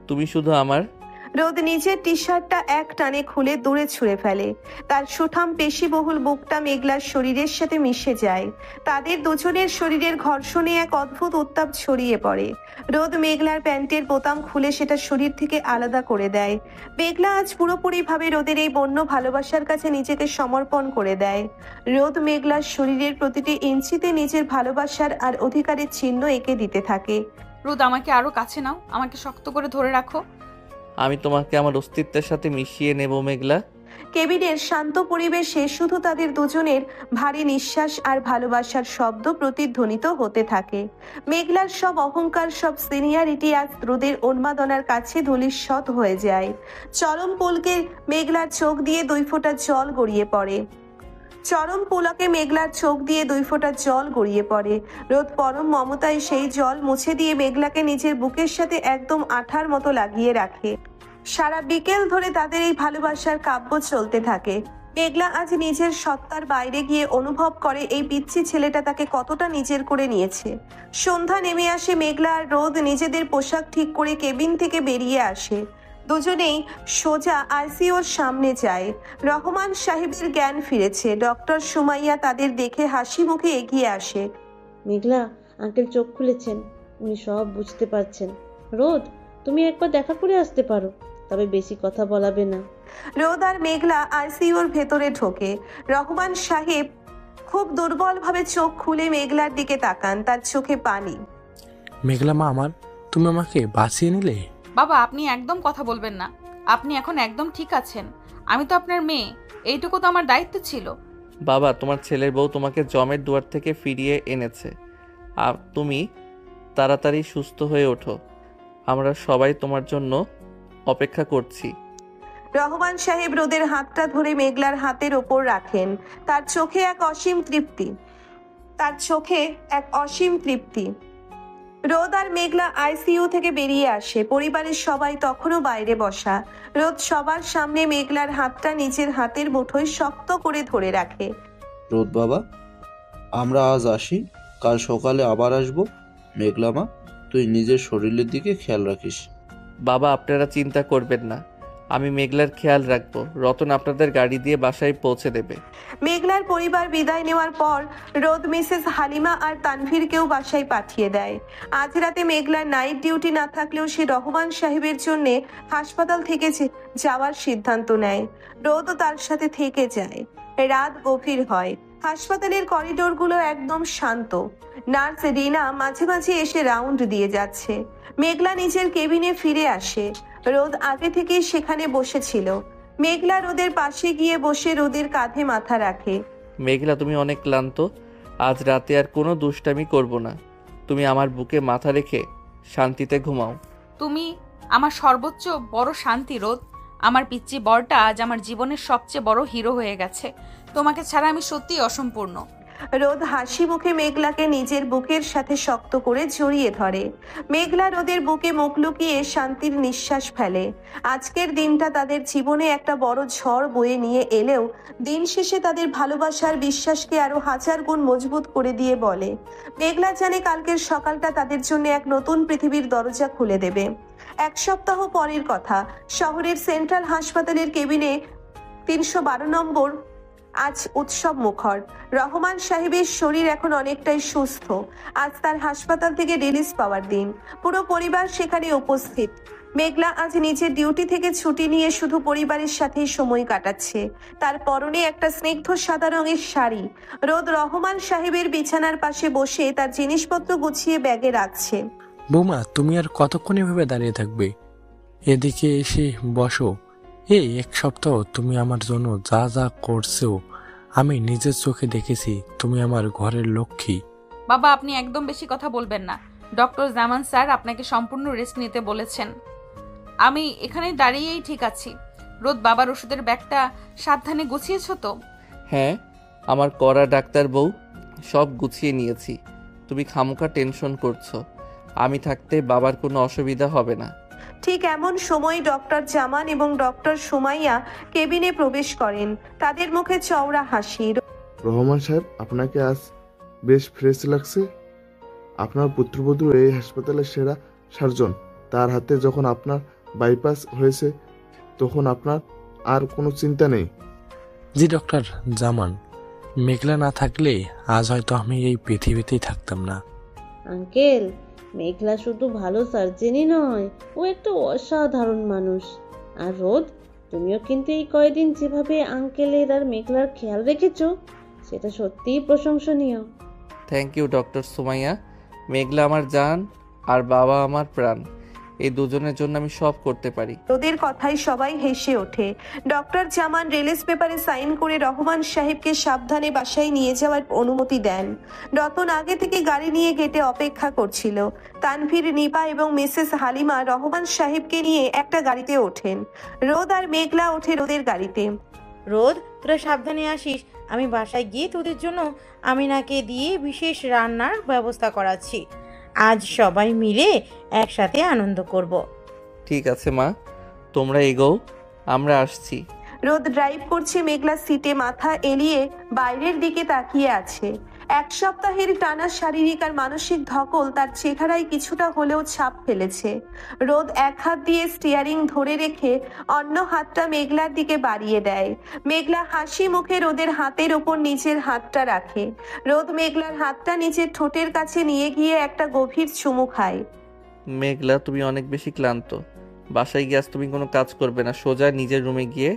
তুমি শুধু আমার। রোদ নিজের টি শার্টটা এক টানে খুলে দূরে ছুঁড়ে ফেলে। তার সুঠাম পেশিবহুল বুকটা মেঘলার শরীরের সাথে মিশে যায়। তাদের দুজনের শরীরের ঘর্ষণে এক অদ্ভুত উত্তাপ ছড়িয়ে পড়ে। রোদ মেঘলার প্যান্টের বোতাম খুলে সেটা শরীর থেকে আলাদা করে দেয়। মেঘলা আজ পুরোপুরিভাবে রোদের এই বন্য ভালোবাসার কাছে নিজেকে সমর্পণ করে দেয়। রোদ মেঘলার শরীরের প্রতিটি ইঞ্চিতে নিজের ভালোবাসার আর অধিকারের চিহ্ন এঁকে দিতে থাকে। রোদ, আমাকে আরো কাছে নাও, আমাকে শক্ত করে ধরে রাখো। আমি তোমাকে আমার অস্তিত্বের সাথে মিশিয়ে নেব মেঘলা। কেবিনের শান্ত পরিবেশে শুধু তাদের দুজনের ভারী নিঃশ্বাস আর ভালোবাসার শব্দ প্রতিধ্বনিত হতে থাকে। মেঘলার সব অহংকার, সব সিনিয়রিটি আজ রোদের উন্মাদনার কাছে ধূলিসাৎ হয়ে যায়। চরম পুলকে মেঘলার চোখ দিয়ে 2 ফোঁটা জল গড়িয়ে পড়ে। মেঘলার চোখ দিয়ে 2 ফোঁটা জল গড়িয়ে পড়ে। রোদ পরম মমতায় সেই জল মুছে দিয়ে মেঘলাকে নিজের বুকের সাথে একদম আঠার মতো লাগিয়ে রাখে। সারা বিকেল ধরে তাদের এই ভালোবাসার কাব্য চলতে থাকে। মেঘলা আজ নিজের সত্তার বাইরে গিয়ে অনুভব করে এই পিচ্ছি ছেলেটা তাকে কতটা নিজের করে নিয়েছে। সন্ধ্যা নেমে আসে, মেঘলা আর রোদ নিজেদের পোশাক ঠিক করে কেবিন থেকে বেরিয়ে আসে। দুজনেই সোজা আইসিইউর সামনে যায়। রহমান সাহেবের জ্ঞান ফিরেছে। ডক্টর সুমাইয়া তাদের দেখে হাসি মুখে এগিয়ে আসে। মেঘলা, আঙ্কেল চোখ খুলেছেন, উনি সব বুঝতে পারছেন। রোদ, তুমি একবার দেখা করে আসতে পারো, তবে বেশি কথা বলাবে না। রোদ আর মেঘলা আইসিইউর ভেতরে ঢোকে। রহমান সাহেব খুব দুর্বলভাবে চোখ খুলে মেঘলার দিকে তাকান, তার চোখে পানি। মেঘলা মা আমার, তুমি আমাকে বাঁচিয়ে নিলে। বাবা, আপনি একদম কথা বলবেন না, আপনি এখন একদম ঠিক আছেন। আমি তো আপনার মেয়ে, এইটুকু তো আমার দায়িত্ব ছিল। বাবা, তোমার ছেলের বউ তোমাকে জমের দুয়ার থেকে ফিরিয়ে এনেছে। আর তুমি তাড়াতাড়ি সুস্থ হয়ে ওঠো, আমরা সবাই তোমার জন্য অপেক্ষা করছি। রহমান সাহেব রোদের হাতটা ধরে মেঘলার হাতের ওপর রাখেন। তার চোখে এক অসীম তৃপ্তি। রোদ আর মেঘলা আইসিইউ থেকে বেরিয়ে আসে। পরিবারের সবাই তখনও বাইরে বসা। রোদ সবার সামনে মেঘলার হাতটা নিজের হাতের মুঠোয় শক্ত করে ধরে রাখে। রোদ বাবা, আমরা আজ আসি, কাল সকালে আবার আসবো। মেঘলা মা, তুই নিজের শরীরের দিকে খেয়াল রাখিস। বাবা, আপনারা চিন্তা করবেন না, আমি মেঘলার খেয়াল রাখবো। রতন আপনাদের গাড়ি দিয়ে বাসায় পৌঁছে দেবে। মেঘলার পরিবার বিদায় নেওয়ার পর রোদ মিসেস হালিমা আর তানভীরকেও বাসায় পাঠিয়ে দেয়। আজ রাতে মেঘলার নাইট ডিউটি না থাকলেও সে রহমান সাহেবের জন্য হাসপাতাল থেকে যাওয়ার সিদ্ধান্ত নেয়। রোদও তার সাথে থেকে যায়। রাত গভীর হয়। হাসপাতালের করিডোরগুলো একদম শান্ত। নার্স রিনা মাঝে মাঝে এসে রাউন্ড দিয়ে যাচ্ছে। মেঘলা নিজের কেবিনে ফিরে আসে। রোদ আগে থেকেই সেখানে বসেছিল। মেঘলা রোদের পাশে গিয়ে বসে রোদের কাঁধে মাথা রাখে। মেঘলা, তুমি অনেক ক্লান্ত, আজ রাতে আর কোনো দুষ্টামি করব না। তুমি আমার বুকে মাথা রেখে শান্তিতে ঘুমাও। তুমি আমার সর্বোচ্চ বড় শান্তি রোদ। আমার পিচ্চি বরটা আজ আমার জীবনের সবচেয়ে বড় হিরো হয়ে গেছে। তোমাকে ছাড়া আমি সত্যিই অসম্পূর্ণ। রোদ হাসি মুখে মেঘলাকে নিজের বুকের সাথে শক্ত করে জড়িয়ে ধরে। মেঘলা রোদের বুকে মুখ লুকিয়ে শান্তির নিঃশ্বাস ফেলে। আজকের দিনটা তাদের জীবনে একটা বড় ঝড় বয়ে নিয়ে এলেও দিন শেষে তাদের ভালোবাসার বিশ্বাসকে আরো 1000 গুণ মজবুত করে দিয়ে বলে, মেঘলা জানে কালকের সকালটা তাদের জন্য এক নতুন পৃথিবীর দরজা খুলে দেবে। 1 সপ্তাহ পরের কথা, শহরের সেন্ট্রাল হাসপাতালের কেবিনে 312 নম্বর আজ উৎসব মুখর। রহমান সাহেবের শরীর এখন অনেকটাই সুস্থ। আজ তার হাসপাতাল থেকে রিলিজ পাওয়ার দিন। পুরো পরিবার সেখানে উপস্থিত। মেঘলা আজ নিজের ডিউটি থেকে ছুটি নিয়ে শুধু পরিবারের সাথেই সময় কাটাচ্ছে। তার পরনে একটা স্নিগ্ধ সাদা রঙের শাড়ি। রোদ রহমান সাহেবের বিছানার পাশে বসে তার জিনিসপত্র গুছিয়ে ব্যাগে রাখছে। বৌমা, তুমি আর কতক্ষণ এভাবে দাঁড়িয়ে থাকবে? এদিকে এসে বসো। এই 1 সপ্তাহ তুমি আমার জন্য যা যা করছো আমি নিজের চোখে দেখেছি। তুমি আমার ঘরের লক্ষ্মী। বাবা, আপনি একদম বেশি কথা বলবেন না। ডক্টর জামান স্যার আপনাকে সম্পূর্ণ রেস্ট নিতে বলেছেন। আমি এখানে দাঁড়িয়েই ঠিক আছি। রোদ, বাবার ওষুধের ব্যাগটা সাবধানে গুছিয়েছো তো? হ্যাঁ, আমার কড়া ডাক্তার বউ, সব গুছিয়ে নিয়েছি। তুমি খামোকা টেনশন করছো। আমি থাকতে বাবার কোনো অসুবিধা হবে না। ঠিক এমন সময় ডক্টর জামান এবং ডক্টর সুমাইয়া কেবিনে প্রবেশ করেন। তাদের মুখে চওড়া হাসি। রহমান সাহেব, আপনাকে আজ বেশ ফ্রেশ লাগছে। আপনার পুত্রবধূ এই হাসপাতালের সেরা সার্জন। তার হাতে যখন আপনার বাইপাস হয়েছে তখন আপনার আর কোনো চিন্তা নেই। জি ডক্টর জামান, মেঘলা না থাকলে আজ হয়তো আমি এই পৃথিবীতেই থাকতাম না। আঙ্কেল, মেঘলা শুধু ভালো সার্জেনই নয়, ও একটা অসাধারণ মানুষ। আর রোদ, তুমিও কিন্তু এই কয়দিন যেভাবে আঙ্কেলের আর মেঘলার খেয়াল রেখেছো সেটা সত্যিই প্রশংসনীয়। Thank you doctor Sumaiya. মেঘলা আমার জান আর বাবা আমার প্রাণ। এই দুজনের জন্য আমি সব করতে পারি। ওদের কথায় সবাই হেসে ওঠে। ডক্টর জামান রিলিজ পেপারে সাইন করে রহমান সাহেবকে সাবধানে বাসায় নিয়ে যাওয়ার অনুমতি দেন। রতন আগে থেকে গাড়ি নিয়ে গেটে অপেক্ষা করছিল। তানভীর, নিপা এবং মিসেস হালিমা রহমান সাহেবকে নিয়ে একটা গাড়িতে ওঠেন। রোদ আর মেঘলা ওঠে রোদের গাড়িতে। রোদ, তোরা সাবধানে আসিস। আমি বাসায় গিয়ে তোদের জন্য আমিনাকে দিয়ে বিশেষ রান্নার ব্যবস্থা করাচ্ছি। আজ সবাই মিলে একসাথে আনন্দ করব। ঠিক আছে মা, তোমরা এগোও, আমরা আসছি। রোদ ড্রাইভ করছে, মেঘলা সিটে মাথা এলিয়ে বাইরের দিকে তাকিয়ে আছে। 1 সপ্তাহের টানা শারীরিক আর মানসিক ধকল তার চেহারায় কিছুটা হলেও ছাপ ফেলেছে। রোদ এক হাত দিয়ে স্টিয়ারিং ধরে রেখে অন্য হাতটা মেঘলার দিকে বাড়িয়ে দেয়। মেঘলা হাসি মুখে রোদের হাতের ওপর নিজের হাতটা রাখে। রোদ মেঘলার হাতটা নিজের ঠোঁটের কাছে নিয়ে গিয়ে একটা গভীর চুমু খায়। মেঘলা, তুমি অনেক বেশি ক্লান্ত। বাসায় গিয়ে আজ তুমি কোনো কাজ করবে না, সোজা নিজের রুমে গিয়ে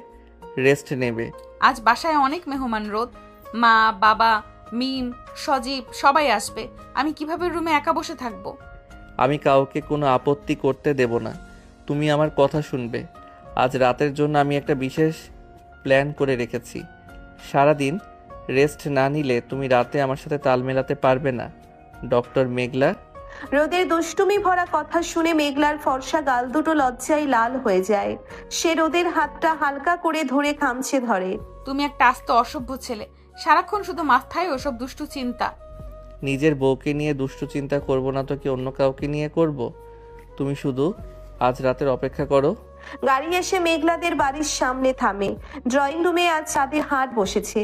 রেস্ট নেবে। আজ বাসায় অনেক মেহমান। রোদ, মা, বাবা, মিম, সজীব সবাই আসবে। আমি কিভাবে রুমে একা বসে থাকবো? আমি কাউকে কোনো আপত্তি করতে দেব না। তুমি আমার কথা শুনবে। আজ রাতের জন্য আমি একটা বিশেষ প্ল্যান করে রেখেছি। সারাদিন রেস্ট না নিলে তুমি রাতে আমার সাথে তাল মেলাতে পারবে না, ডক্টর মেঘলা। রোদের দুষ্টুমি ভরা কথা শুনে মেঘলার ফর্সা গাল দুটো লজ্জায় লাল হয়ে যায়। সে রোদের হাতটা হালকা করে ধরে খামচে ধরে। তুমি একটা আস্ত অসভ্য ছেলে। সারাক্ষণ শুধু মাথায় ওসব দুষ্টু চিন্তা। নিজের বউকে নিয়ে দুষ্টু চিন্তা করব না তো কি অন্য কাউকে নিয়ে করব? তুমি শুধু আজ রাতের অপেক্ষা করো। গাড়ি এসে মেঘলাদের বাড়ির সামনে থামে। ড্রয়িং রুমে আজ চাঁদে হাট বসেছে।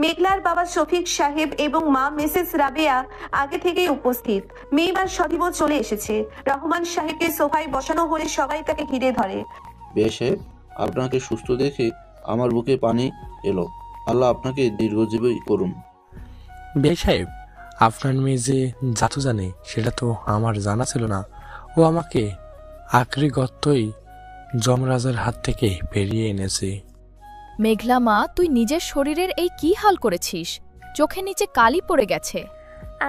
মেঘলার বাবা শফিক সাহেব এবং মা মিসেস রাবেয়া আগে থেকেই উপস্থিত। মেয়ে আর সজীবও চলে এসেছে। রহমান সাহেবকে সোফায় বসানো হলে সবাই তাকে ঘিরে ধরে। বেশে, আপনাকে সুস্থ দেখে আমার বুকে পানি এলো। আল্লাহ আপনাকে দীর্ঘজীবী করুন। বে সাহেব, আপনার মেয়ে যে জাদু জানে সেটা তো আমার জানা ছিল না। ও আমাকে আখরি গর্তই যমরাজার হাত থেকে বেরিয়ে এনেছে। মেঘলা মা, তুই নিজের শরীরের এই কি হাল করেছিস? চোখের নিচে কালি পড়ে গেছে।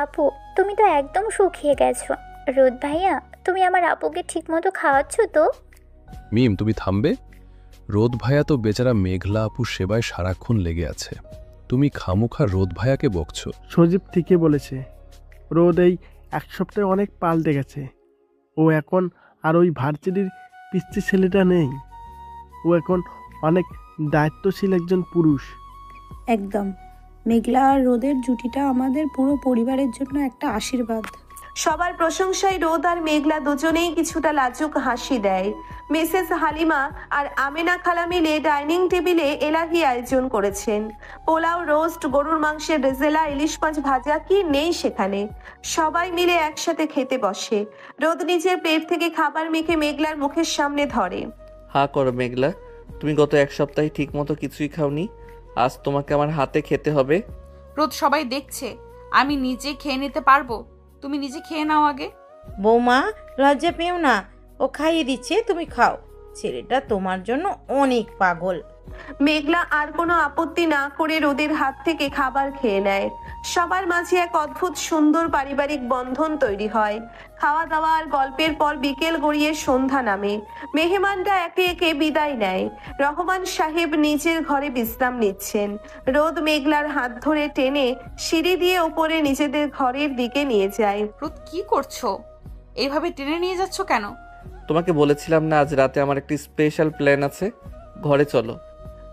আপু, তুমি তো একদম শুকিয়ে গেছো। রোদ ভাইয়া, তুমি আমার আপুকে ঠিকমতো খাওয়াচ্ছ তো? মিম, তুমি থামবে? রোদ ভাইয়া তো বেচারা মেঘলা আপুর সেবায় সারাক্ষণ লেগে আছে। তুমি খামোখা রোদ ভাইয়াকে বকছো। সজীব ঠিকই বলেছে। রোদ এই 1 সপ্তাহে অনেক পাল্টে গেছে। ও এখন আর ওই ভার্সিটির পিচ্ছি ছেলেটা নেই। ও এখন অনেক দায়িত্বশীল একজন পুরুষ। একদম। মেঘলা আর রোদের জুটিটা আমাদের পুরো পরিবারের জন্য একটা আশীর্বাদ। সবার প্রশংসায় রোদ আর মেঘলা দুজনেই কিছুটা লাজুক হাসি দেয়। মিসেস হালিমা আর আমেনা খালা মিলে ডাইনিং টেবিলে এলাহি আয়োজন করেছেন। পোলাও, রোস্ট, গরুর মাংসের রেজেলা, ইলিশ মাছ ভাজা, কি নেই সেখানে। সবাই মিলে একসাথে খেতে বসে। রোদ নিজের প্লেট থেকে খাবার মেখে মেঘলার মুখের সামনে ধরে। হা করো মেঘলা, তুমি গত এক সপ্তাহে ঠিক মতো কিছুই খাওনি, আজ তোমাকে আমার হাতে খেতে হবে। রোদ, সবাই দেখছে, আমি নিজে খেয়ে নিতে পারবো, তুমি নিজে খেয়ে নাও আগে। বৌমা, লজ্জা পেও না, ও খাইয়ে দিচ্ছে, তুমি খাও। ছেলেটা তোমার জন্য অনেক পাগল। মেঘলা আর কোনো আপত্তি না করে রোদের হাত থেকে খাবার খেয়ে নেয়। সবার মাঝে এক অদ্ভুত সুন্দর পারিবারিক বন্ধন তৈরি হয়। খাওয়া দাওয়া আর গল্পের পর বিকেল গড়িয়ে সন্ধ্যা নামে। মেহমানরা একে একে বিদায় নেয়। রহমান সাহেব নিজের ঘরে বিশ্রাম নিচ্ছেন। রোদ মেঘলার হাত ধরে টেনে সিঁড়ি দিয়ে উপরে নিজেদের ঘরের দিকে নিয়ে যায়। রোদ, কি করছো? এইভাবে টেনে নিয়ে যাচ্ছ কেন? তোমাকে বলেছিলাম না আজ রাতে আমার একটি স্পেশাল প্ল্যান আছে, ঘরে চলো।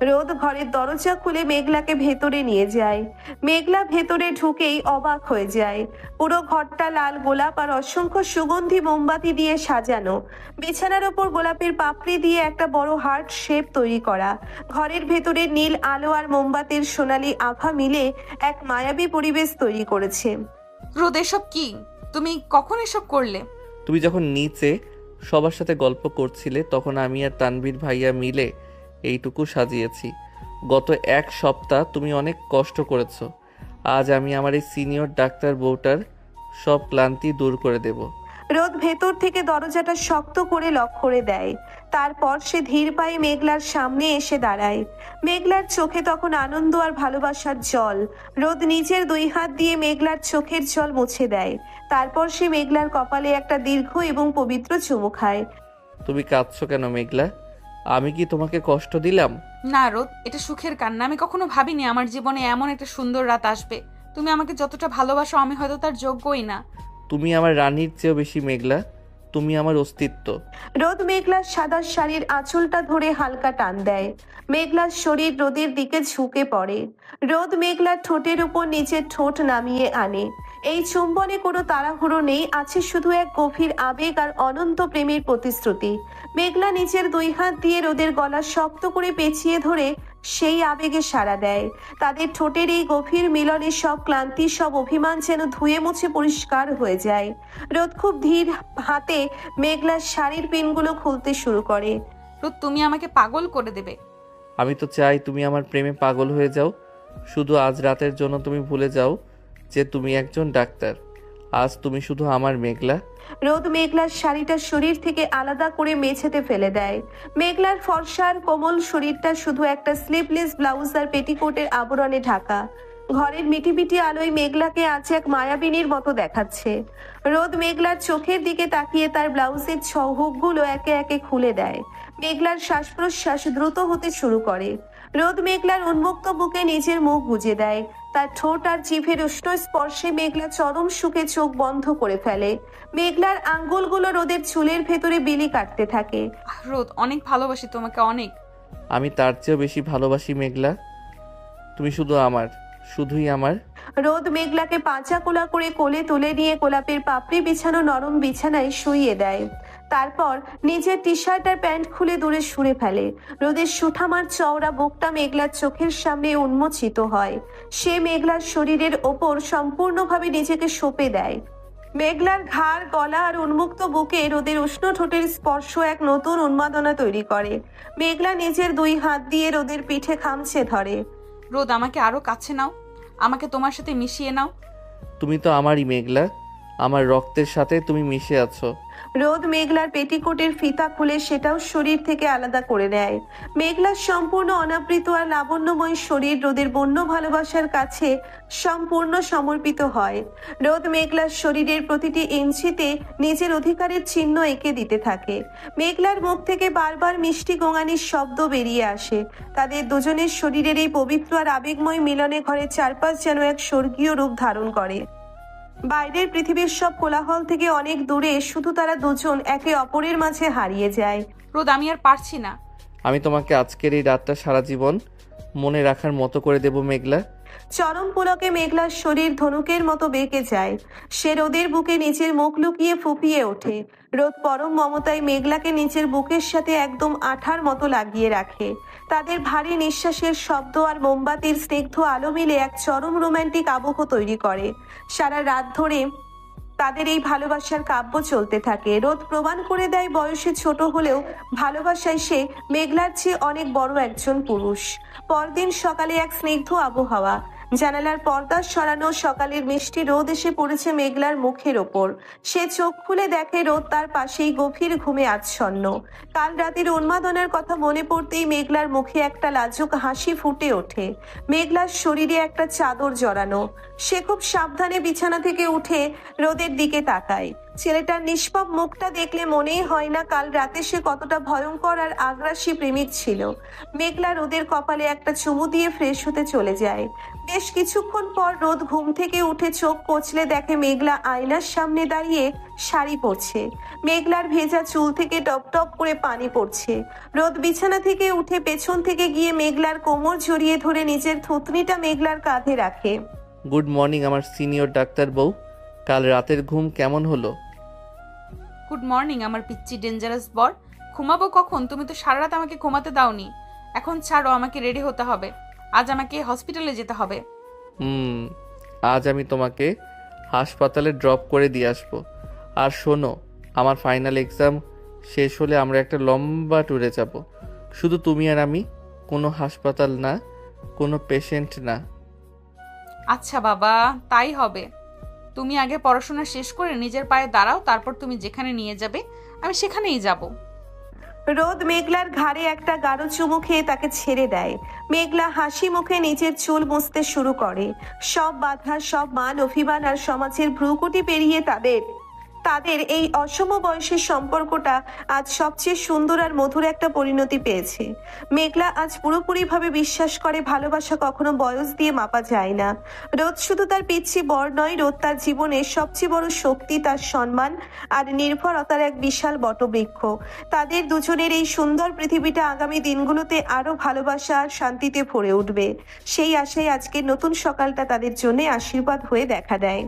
রোদ ঘরের দরজা খুলে মেঘলাকে ভেতরে নিয়ে যায়। মেঘলা ভেতরে ঢুকেই অবাক হয়ে যায়। পুরো ঘরটা লাল গোলাপ আর অসংখ্য সুগন্ধি মোমবাতি দিয়ে সাজানো। বিছানার ওপর গোলাপের পাপড়ি দিয়ে একটা বড় হার্ট শেপ তৈরি করা। ঘরের ভেতরে নীল আলো আর মোমবাতির সোনালি আভা মিলে এক মায়াবী পরিবেশ তৈরি করেছে। রোদ, এসব কি? তুমি কখন এসব করলে? তুমি যখন নিচে সবার সাথে গল্প করছিলে তখন আমি আর তানভীর ভাইয়া মিলে এইটুকু সাজিয়েছি। গত এক সপ্তাহ তুমি অনেক কষ্ট করেছো, আজ আমি আমার এই সিনিয়র ডাক্তার বউটার সব ক্লান্তি দূর করে দেব। রোদ ভেতর থেকে দরজাটা শক্ত করে লক করে দেয়। তারপর সে ধীর পায়ে মেঘলার সামনে এসে দাঁড়ায়। মেঘলার চোখে তখন আনন্দ আর ভালোবাসার জল। রোদ নিজের দুই হাত দিয়ে মেঘলার চোখের জল মুছে দেয়। তারপর সে মেঘলার কপালে একটা দীর্ঘ এবং পবিত্র চুমু খায়। তুমি কাঁদছো কেন মেঘলা? আমি কি তোমাকে কষ্ট দিলাম? না রোদ, এটা সুখের কান্না। আমি কখনো ভাবিনি আমার জীবনে এমন একটা সুন্দর রাত আসবে। তুমি আমাকে যতটা ভালোবাসো আমি হয়তো তার যোগ্যই না। তুমি আমার রানীর চেয়েও বেশি মেঘলা, তুমি আমার অস্তিত্ব। রোদ মেঘলার সাদা শাড়ির আঁচলটা ধরে হালকা টান দেয়। মেঘলার শরীর রোদের দিকে ঝুঁকে পড়ে। রোদ মেঘলার ঠোঁটের উপর নিচের ঠোঁট নামিয়ে আনে। এই চুম্বনে কোনো তাড়াহুড়ো নেই, আছে শুধু এক গভীর আবেগ আর অনন্ত প্রেমের প্রতিশ্রুতি। মেঘলা নিচের দুই হাত দিয়ে রোদের গলা শক্ত করে পেঁচিয়ে ধরে সেই আবেগে সাড়া দেয়। তাদের ঠোঁটের এই গভীর মিলনে সব ক্লান্তি, সব অভিমান যেন ধুয়ে মুছে পরিষ্কার হয়ে যায়। রোদ খুব ধীর হাতে মেঘলার শাড়ির পিনগুলো খুলতে শুরু করে। রোদ, তুমি আমাকে পাগল করে দেবে। আমি তো চাই তুমি আমার প্রেমে পাগল হয়ে যাও। শুধু আজ রাতের জন্য তুমি ভুলে যাও যে তুমি একজন ডাক্তার। আজ তুমি শুধু আমার মেঘলা। রোদ মেঘলার শাড়িটা শরীর থেকে আলাদা করে মেঝেতে ফেলে দেয়। মেঘলার ফর্সার কোমল শরীরটা শুধু একটা স্লিভলেস ব্লাউজ আর পেটিকোটের আবরণে ঢাকা। ঘরের মিটিমিটি আলোয় মেঘলাকে আজ এক মায়াবিনীর মতো দেখাচ্ছে। রোদ মেঘলার চোখের দিকে তাকিয়ে তার ব্লাউজের হুকগুলো একে একে খুলে দেয়। মেঘলার শ্বাস প্রশ্বাস দ্রুত হতে শুরু করে। রোদ মেঘলার উন্মুক্ত বুকে নিজের মুখ গুজে দেয়। তার ঠোঁট আর জিভের উষ্ণ স্পর্শে মেঘলা চরম সুখে চোখ বন্ধ করে ফেলে। মেঘলার আঙ্গুলগুলো রোদের চুলের ভেতরে বিলি কাটতে থাকে। রোদ, অনেক ভালোবাসি তোমাকে, অনেক। আমি তার চেয়েও বেশি ভালোবাসি মেঘলা, তুমি শুধু আমার, শুধুই আমার। রোদ মেঘলাকে পাঁচা কোলা করে কোলে তুলে নিয়ে গোলাপের পাপড়ি বিছানো নরম বিছানায় শুইয়ে দেয়। তারপর নিজের টি শার্ট আর প্যান্ট খুলে দূরে সরে ফেলে। রোদের সুঠামার চওড়া বুকটা মেঘলার চোখের সামনে উন্মোচিত হয়। সে মেঘলার শরীরের ওপর সম্পূর্ণভাবে নিজেকে সঁপে দেয়। মেঘলার ঘাড়, গলা আর উন্মুক্ত বুকে রোদের উষ্ণ ঠোঁটের স্পর্শ এক নতুন উন্মাদনা তৈরি করে। মেঘলা নিজের দুই হাত দিয়ে রোদের পিঠে খামচে ধরে। রোদ, আমাকে আরো কাছে নাও, আমাকে তোমার সাথে মিশিয়ে নাও। তুমি তো আমারই মেঘলা, আমার রক্তের সাথে তুমি মিশে আছো। রোদ মেঘলার পেটিকোটের ফিতা খুলে সেটাও শরীর থেকে আলাদা করে নেয়। মেঘলার সম্পূর্ণ অনাবৃত আর লাবণ্যময় শরীর রোদের বন্য ভালোবাসার কাছে সম্পূর্ণ সমর্পিত হয়। রোদ মেঘলার শরীরের প্রতিটি ইঞ্চিতে নিজের অধিকারের চিহ্ন এঁকে দিতে থাকে। মেঘলার মুখ থেকে বারবার মিষ্টি গোঙানির শব্দ বেরিয়ে আসে। তাদের দুজনের শরীরের এই পবিত্র আর আবেগময় মিলনে ঘরের চারপাশ যেন এক স্বর্গীয় রূপ ধারণ করে। বাইরের পৃথিবীর সব কোলাহল থেকে অনেক দূরে শুধু তারা দুজন একে অপরের মাঝে হারিয়ে যায়। রোদ, আমি আর পারছি না। আমি তোমাকে আজকের এই রাতটা সারা জীবন মনে রাখার মতো করে দেব মেঘলা। চরম পুলকে মেঘলার শরীর ধনুকের মতো বেঁকে যায়। সে রোদের বুকে নিচের মুখ লুকিয়ে ফুপিয়ে ওঠে। রোদ পরম মমতায় মেঘলাকে নিচের বুকের সাথে একদম আঠার মতো লাগিয়ে রাখে। তাদের ভারী নিঃশ্বাসের শব্দ আর মোমবাতির স্নিগ্ধ আলো মিলে এক চরম রোমান্টিক আবহ তৈরি করে। সারা রাত ধরে তাদের এই ভালোবাসার কাব্য চলতে থাকে। রোদ প্রমাণ করে দেয় বয়সে ছোট হলেও ভালোবাসায় সে মেঘলার চেয়ে অনেক বড় একজন পুরুষ। পরদিন সকালে এক স্নিগ্ধ আবহাওয়া, জানালার পর্দা সরানো, সকালের মিষ্টি রোদ এসে পড়েছে মেঘলার মুখের ওপর। সে চোখ খুলে দেখে রোদ তার পাশেই গভীর ঘুমে আচ্ছন্ন। কাল রাতের উন্মাদনার কথা মনে পড়তেই মেঘলার মুখে একটা লাজুক হাসি ফুটে ওঠে। মেঘলার শরীরে একটা চাদর জড়ানো। সে খুব সাবধানে বিছানা থেকে উঠে রোদের দিকে তাকায়। ছেলেটার নিষ্পাপ মুখটা দেখলে মনেই হয় না কাল রাতে সে কতটা ভয়ঙ্কর আর আগ্রাসী প্রেমিক ছিল। মেঘলা রোদের কপালে একটা চুমু দিয়ে ফ্রেশ হতে চলে যায়। বেশ কিছুক্ষণ পর রোদ ঘুম থেকে উঠে চোখ কচলে দেখে মেঘলা আয়নার সামনে দাঁড়িয়ে শাড়ি পরছে। মেঘলার ভেজা চুল থেকে টপ টপ করে পানি পড়ছে। রোদ বিছানা থেকে উঠে পেছন থেকে গিয়ে মেঘলার কোমর জড়িয়ে ধরে নিজের থুতনিটা মেঘলার কাঁধে রাখে। গুড মর্নিং আমার সিনিয়র ডাক্তার বউ, কাল রাতের ঘুম কেমন হলো? গুড মর্নিং আমার পিচ্চি ডেঞ্জারাস বর। ঘুমাবো কখন? তুমি তো সারা রাত আমাকে ঘুমাতে দাওনি। এখন ছাড়ো, আমাকে রেডি হতে হবে। আজ আমাকে হসপিটালে যেতে হবে। আজ আমি তোমাকে হাসপাতালে ড্রপ করে দিয়ে আসবো। আর শোনো, আমার ফাইনাল এক্সাম শেষ হলে আমরা একটা লম্বা ট্যুরে যাব, শুধু তুমি আর আমি। কোনো হাসপাতাল না, কোনো পেশেন্ট না। আচ্ছা বাবা, তাই হবে। তুমি আগে পড়াশোনা শেষ করে নিজের পায়ে দাঁড়াও, তারপর তুমি যেখানে নিয়ে যাবে আমি সেখানেই যাব। রোদ মেঘলার ঘাড়ে একটা গাঢ় চুমু খেয়ে তাকে ছেড়ে দেয়। মেঘলা হাসি মুখে নিজের চুল মুছতে শুরু করে। সব বাধা, সব মান অভিমান আর সমাজের ভ্রুকুটি পেরিয়ে তাদের এই অসম বয়সের সম্পর্কটা আজ সবচেয়ে সুন্দর আর মধুর একটা পরিণতি পেয়েছে। মেঘলা আজ পুরোপুরিভাবে বিশ্বাস করে ভালোবাসা কখনো বয়স দিয়ে মাপা যায় না। রোদ শুধু তার পিচ্ছি বর নয়, রোদ তার জীবনের সবচেয়ে বড় শক্তি, তার সম্মান আর নির্ভরতার এক বিশাল বটবৃক্ষ। তাদের দুজনের এই সুন্দর পৃথিবীটা আগামী দিনগুলোতে আরো ভালোবাসা আর শান্তিতে ভরে উঠবে। সেই আশায় আজকের নতুন সকালটা তাদের জন্য আশীর্বাদ হয়ে দেখা দেয়।